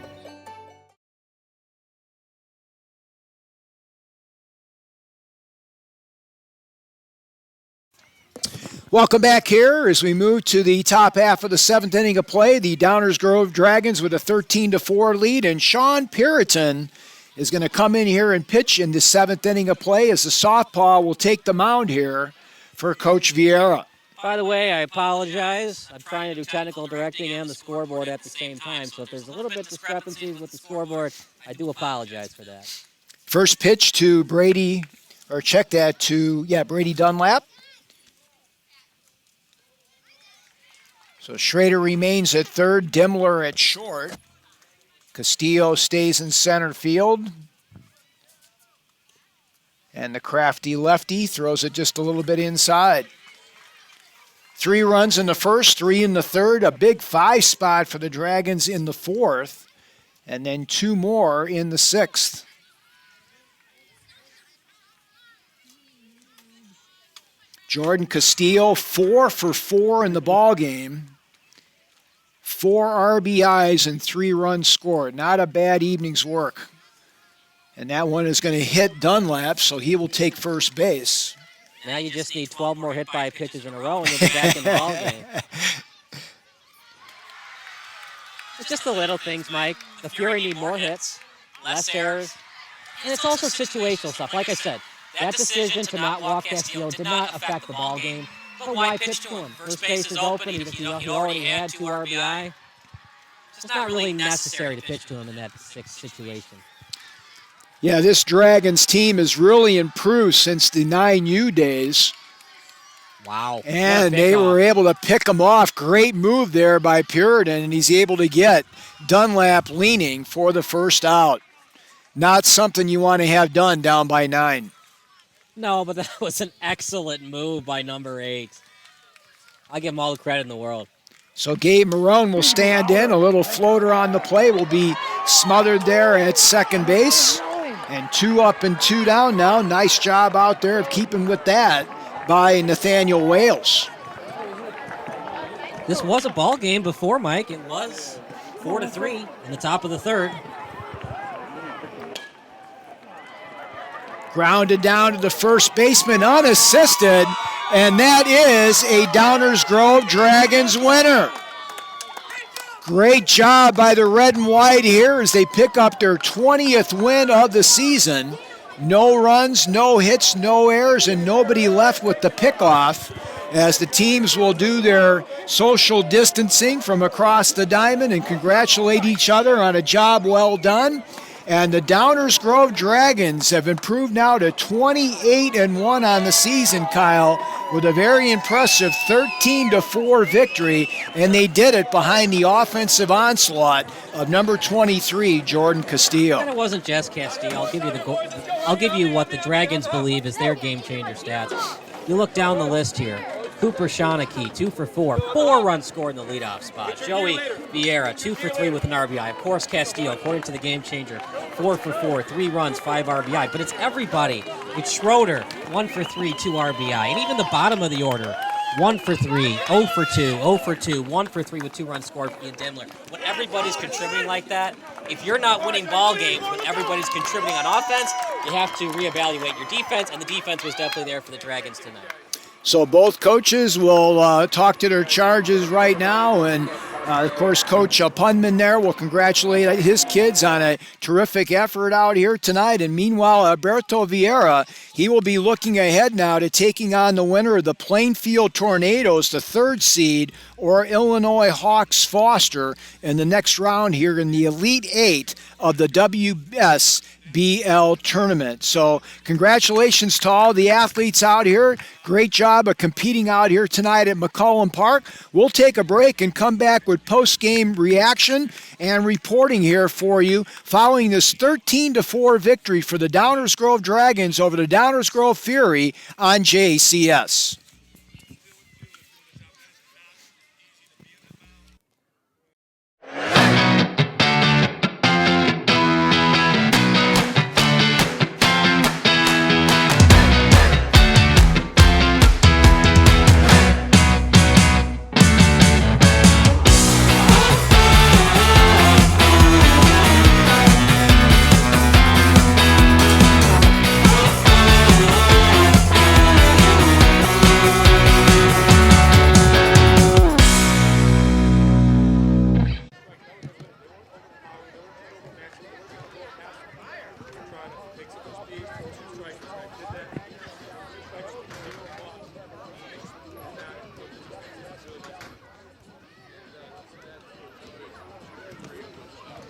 Welcome back here as we move to the top half of the 7th inning of play. The Downers Grove Dragons with a 13-4 lead, and Sean Puritan is going to come in here and pitch in the 7th inning of play as the southpaw will take the mound here for Coach Vieira. By the way, I apologize. I'm trying to do technical directing and the scoreboard at the same time, so if there's a little bit discrepancies with the scoreboard, I do apologize for that. First pitch to Brady, or check that to, Brady Dunlap. So Schrader remains at third, Dimmler at short. Castillo stays in center field. And the crafty lefty throws it just a little bit inside. 3 runs in the first, 3 in the third, a big 5 spot for the Dragons in the 4th, and then 2 more in the 6th. Jordan Castillo, 4 for 4 in the ball game. 4 RBIs and 3 runs scored. Not a bad evening's work. And that one is going to hit Dunlap, so he will take first base. Now you just need 12 more hit-by pitches in a row and you'll be back in the ballgame. It's just the little things, Mike. The Fury need more hits, less errors, and it's also situational stuff. Like I said, that decision to not walk Castillo did not affect the ballgame. But why pitch to him? First base is open. He already had 2 RBI. It's not really necessary to pitch to him in that situation. Yeah, this Dragons team has really improved since the 9U days. Wow. And they were able to pick him off. Great move there by Puritan, and he's able to get Dunlap leaning for the first out. Not something you want to have done down by 9. No, but that was an excellent move by number 8. I'll give him all the credit in the world. So Gabe Marone will stand in. A little floater on the play will be smothered there at second base. And 2 up and 2 down now. Nice job out there of keeping with that by Nathaniel Wales. This was a ball game before, Mike. It was 4-3 in the top of the third. Grounded down to the first baseman unassisted, and that is a Downers Grove Dragons winner. Great job by the red and white here as they pick up their 20th win of the season. No runs, no hits, no errors, and nobody left with the pickoff as the teams will do their social distancing from across the diamond and congratulate each other on a job well done. And the Downers Grove Dragons have improved now to 28-1 on the season, Kyle, with a very impressive 13-4 victory, and they did it behind the offensive onslaught of number 23, Jordan Castillo. And it wasn't just Castillo. I'll give you what the Dragons believe is their game changer stats. You look down the list here. Cooper Shawnee, 2 for 4. 4 runs scored in the leadoff spot. Joey Vieira, 2 for 3 with an RBI. Of course, Castillo, according to the game changer, 4 for 4, 3 runs, 5 RBI. But it's everybody. It's Schroeder, 1 for 3, 2 RBI. And even the bottom of the order, 1 for 3, 0 for 2, 0 for 2, 1 for 3 with 2 runs scored for Ian Demler. When everybody's contributing like that, if you're not winning ball games when everybody's contributing on offense, you have to reevaluate your defense, and the defense was definitely there for the Dragons tonight. So both coaches will talk to their charges right now, and of course Coach Pundman there will congratulate his kids on a terrific effort out here tonight. And meanwhile, Alberto Vieira, he will be looking ahead now to taking on the winner of the Plainfield Tornadoes, the 3rd seed, or Illinois Hawks Foster in the next round here in the Elite 8 of the WSBL tournament. So congratulations to all the athletes out here. Great job of competing out here tonight at McCollum Park. We'll take a break and come back with post-game reaction and reporting here for you following this 13-4 victory for the Downers Grove Dragons over the Downers Grove Fury on JCS.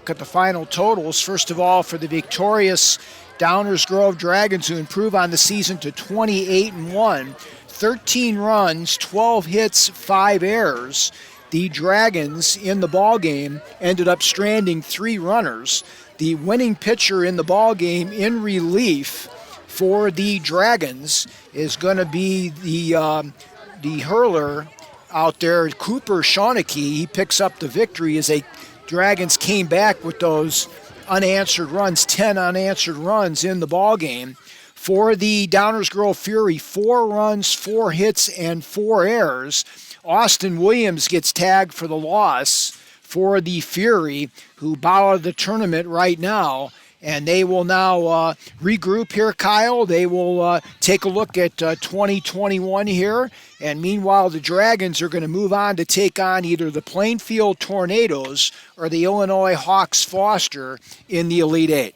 At the final totals, first of all, for the victorious Downers Grove Dragons, who improve on the season to 28-1, 13 runs, 12 hits, 5 errors. The Dragons in the ball game ended up stranding 3 runners. The winning pitcher in the ball game in relief for the Dragons is going to be the hurler out there, Cooper Shawnee. He picks up the victory as Dragons came back with those unanswered runs, 10 unanswered runs in the ball game. For the Downers Grove Fury, 4 runs, 4 hits, and 4 errors. Austin Williams gets tagged for the loss for the Fury, who bow out of the tournament right now. And they will now regroup here, Kyle. They will take a look at 2021 here. And meanwhile, the Dragons are going to move on to take on either the Plainfield Tornadoes or the Illinois Hawks Foster in the Elite 8.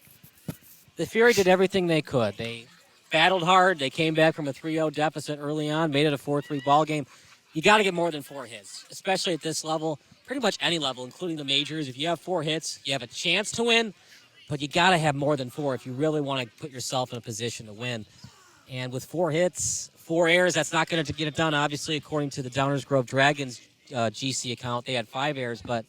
The Fury did everything they could. They battled hard. They came back from a 3-0 deficit early on, made it a 4-3 ball game. You got to get more than 4 hits, especially at this level, pretty much any level, including the majors. If you have 4 hits, you have a chance to win. But you got to have more than 4 if you really want to put yourself in a position to win. And with 4 hits, 4 errors, that's not going to get it done. Obviously, according to the Downers Grove Dragons GC account, they had 5 errors. But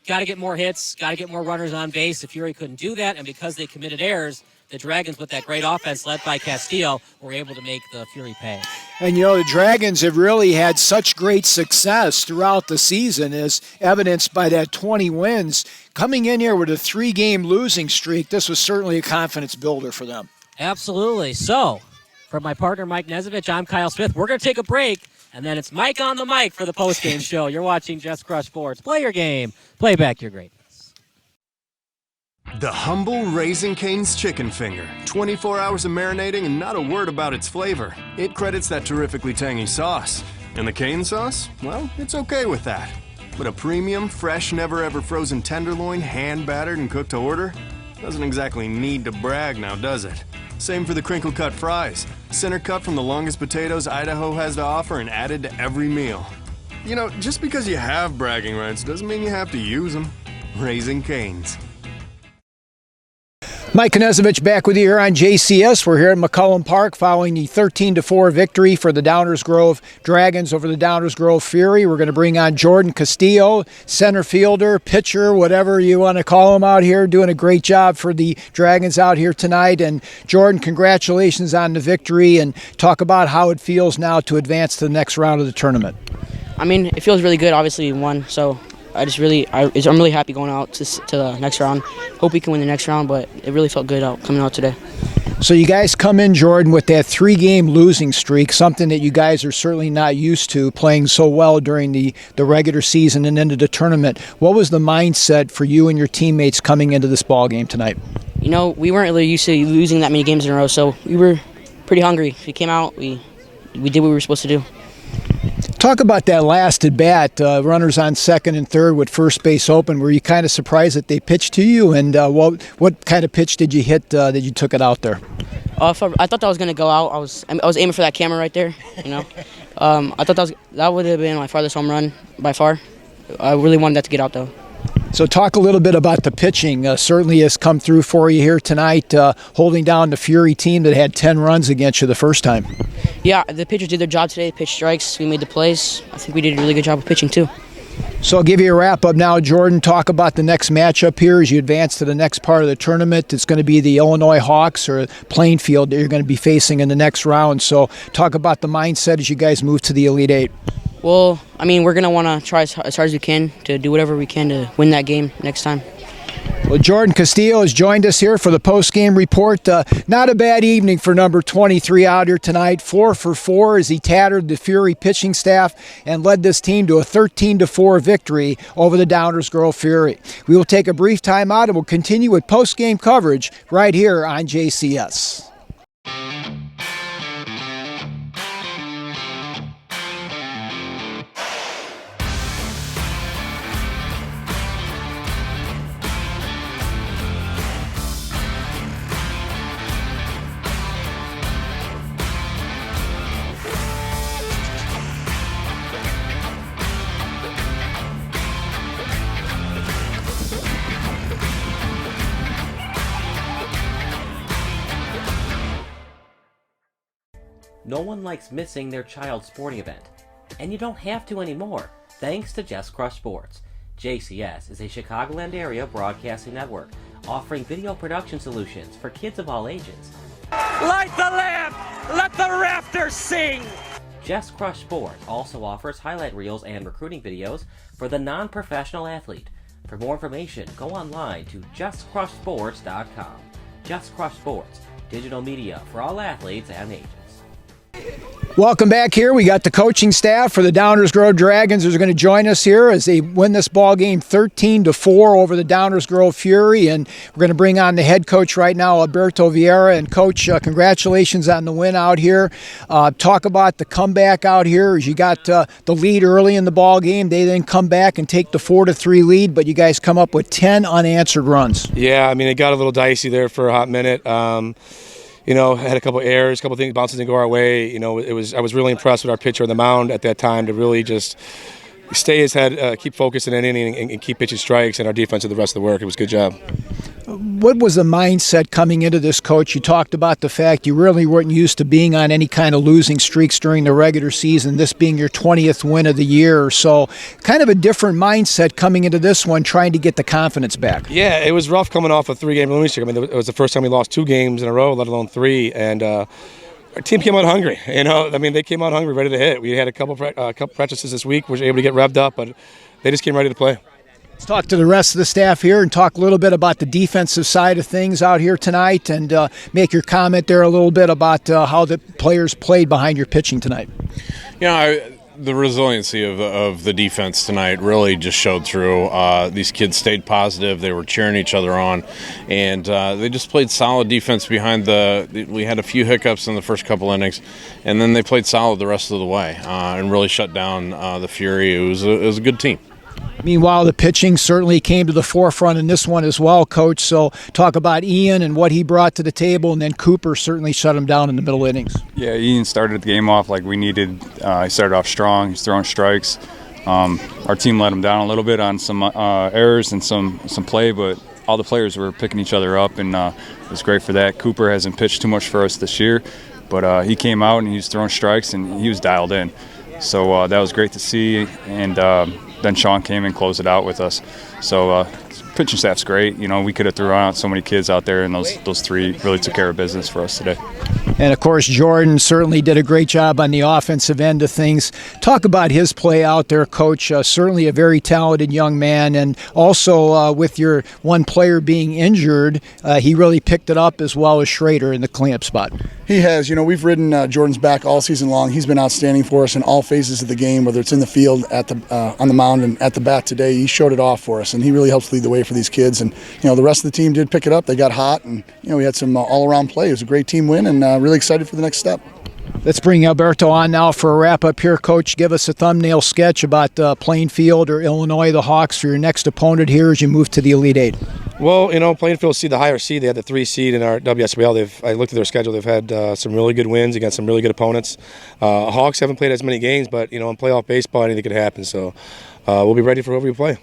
got to get more hits, got to get more runners on base. The Fury couldn't do that. And because they committed errors, the Dragons, with that great offense led by Castillo, were able to make the Fury pay. And, the Dragons have really had such great success throughout the season, as evidenced by that 20 wins. Coming in here with a 3-game losing streak, this was certainly a confidence builder for them. Absolutely. So, from my partner, Mike Nesovich, I'm Kyle Smith. We're going to take a break, and then it's Mike on the mic for the postgame show. You're watching Just Crush Sports. Play your game. Play back your greatness. The humble Raising Cane's chicken finger. 24 hours of marinating and not a word about its flavor. It credits that terrifically tangy sauce. And the cane sauce? Well, it's okay with that. But a premium, fresh, never-ever frozen tenderloin, hand-battered and cooked to order? Doesn't exactly need to brag now, does it? Same for the crinkle-cut fries. Center cut from the longest potatoes Idaho has to offer and added to every meal. Just because you have bragging rights doesn't mean you have to use them. Raising Cane's. Mike Konezovich back with you here on JCS. We're here at McCollum Park following the 13-4 victory for the Downers Grove Dragons over the Downers Grove Fury. We're going to bring on Jordan Castillo, center fielder, pitcher, whatever you want to call him out here, doing a great job for the Dragons out here tonight. And Jordan, congratulations on the victory, and talk about how it feels now to advance to the next round of the tournament. I mean, it feels really good. Obviously, we won, so I'm really happy going out to the next round. Hope we can win the next round, but it really felt good coming out today. So you guys come in, Jordan, with that 3-game losing streak, something that you guys are certainly not used to, playing so well during the regular season and into the tournament. What was the mindset for you and your teammates coming into this ball game tonight? We weren't really used to losing that many games in a row, so we were pretty hungry. We came out, we did what we were supposed to do. Talk about that last at bat, runners on second and third with first base open. Were you kind of surprised that they pitched to you? And what kind of pitch did you hit that you took it out there? I thought that was going to go out. I was aiming for that camera right there. I thought that would have been my farthest home run by far. I really wanted that to get out though. So talk a little bit about the pitching. Certainly has come through for you here tonight, holding down the Fury team that had 10 runs against you the first time. Yeah, the pitchers did their job today. They pitched strikes. We made the plays. I think we did a really good job of pitching too. So I'll give you a wrap-up now, Jordan. Talk about the next matchup here as you advance to the next part of the tournament. It's going to be the Illinois Hawks or Plainfield that you're going to be facing in the next round. So talk about the mindset as you guys move to the Elite Eight. Well, I mean, we're going to want to try as hard as we can to do whatever we can to win that game next time. Well, Jordan Castillo has joined us here for the post-game report. Not a bad evening for number 23 out here tonight. 4 for 4 as he tattered the Fury pitching staff and led this team to a 13-4 victory over the Downers Grove Fury. We will take a brief timeout and we'll continue with post-game coverage right here on JCS. No one likes missing their child's sporting event, and you don't have to anymore, thanks to Just Crush Sports. JCS is a Chicagoland area broadcasting network offering video production solutions for kids of all ages. Light the lamp! Let the rafters sing! Just Crush Sports also offers highlight reels and recruiting videos for the non-professional athlete. For more information, go online to justcrushsports.com. Just Crush Sports, digital media for all athletes and ages. Welcome back here. We got the coaching staff for the Downers Grove Dragons who's going to join us here as they win this ball game 13-4 over the Downers Grove Fury. And we're going to bring on the head coach right now, Alberto Vieira. And Coach, congratulations on the win out here. Talk about the comeback out here as you got the lead early in the ball game. They then come back and take the 4-3 lead, but you guys come up with 10 unanswered runs. Yeah, I mean, it got a little dicey there for a hot minute. Had a couple errors, a couple things, bounces didn't go our way. I was really impressed with our pitcher on the mound at that time to really just stay his head, keep focused in an inning, and keep pitching strikes, and our defense did the rest of the work. It was a good job. What was the mindset coming into this, Coach? You talked about the fact you really weren't used to being on any kind of losing streaks during the regular season, this being your 20th win of the year or so. Kind of a different mindset coming into this one, trying to get the confidence back. Yeah, it was rough coming off a 3-game losing streak. I mean, it was the first time we lost 2 games in a row, let alone 3, and our team came out hungry. They came out hungry, ready to hit. We had a couple practices this week, we were able to get revved up, but they just came ready to play. Let's talk to the rest of the staff here and talk a little bit about the defensive side of things out here tonight, and make your comment there a little bit about how the players played behind your pitching tonight. The resiliency of the defense tonight really just showed through. These kids stayed positive. They were cheering each other on, and they just played solid defense behind we had a few hiccups in the first couple innings, and then they played solid the rest of the way and really shut down the Fury. It was a good team. Meanwhile, the pitching certainly came to the forefront in this one as well, Coach. So talk about Ian and what he brought to the table, and then Cooper certainly shut him down in the middle innings. Yeah, Ian started the game off like we needed. He started off strong. He's throwing strikes. Our team let him down a little bit on some errors and some play, but all the players were picking each other up, and it was great for that. Cooper hasn't pitched too much for us this year, but he came out and he was throwing strikes, and he was dialed in. So that was great to see, and then Sean came and closed it out with us. So pitching staff's great. We could have thrown out so many kids out there, and those 3 really took care of business for us today. And, of course, Jordan certainly did a great job on the offensive end of things. Talk about his play out there, Coach. Certainly a very talented young man, and also with your one player being injured, he really picked it up as well as Schrader in the cleanup spot. He has. We've ridden Jordan's back all season long. He's been outstanding for us in all phases of the game, whether it's in the field, on the mound, and at the bat today. He showed it off for us, and he really helps lead the way for these kids. And the rest of the team did pick it up. They got hot, and we had some all-around play. It was a great team win, and really excited for the next step. Let's bring Alberto on now for a wrap-up here. Coach, give us a thumbnail sketch about Plainfield or Illinois, the Hawks, for your next opponent here as you move to the Elite Eight. Well, Plainfield seed the higher seed. They had the 3 seed in our WSBL. I looked at their schedule. They've had some really good wins against some really good opponents. Hawks haven't played as many games, but in playoff baseball, anything could happen. So we'll be ready for whoever we play.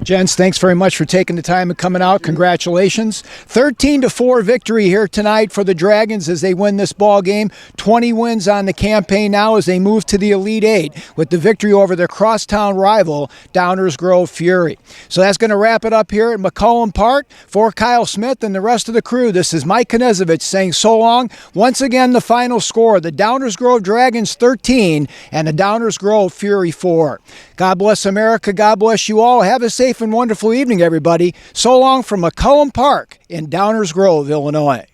Gents, thanks very much for taking the time and coming out. Congratulations. 13-4 victory here tonight for the Dragons as they win this ball game. 20 wins on the campaign now as they move to the Elite Eight with the victory over their crosstown rival, Downers Grove Fury. So that's going to wrap it up here at McCollum Park. For Kyle Smith and the rest of the crew, this is Mike Knezovich saying so long. Once again, the final score, the Downers Grove Dragons 13 and the Downers Grove Fury 4. God bless America. God bless you all. Have a safe and wonderful evening, everybody. So long from McCollum Park in Downers Grove, Illinois.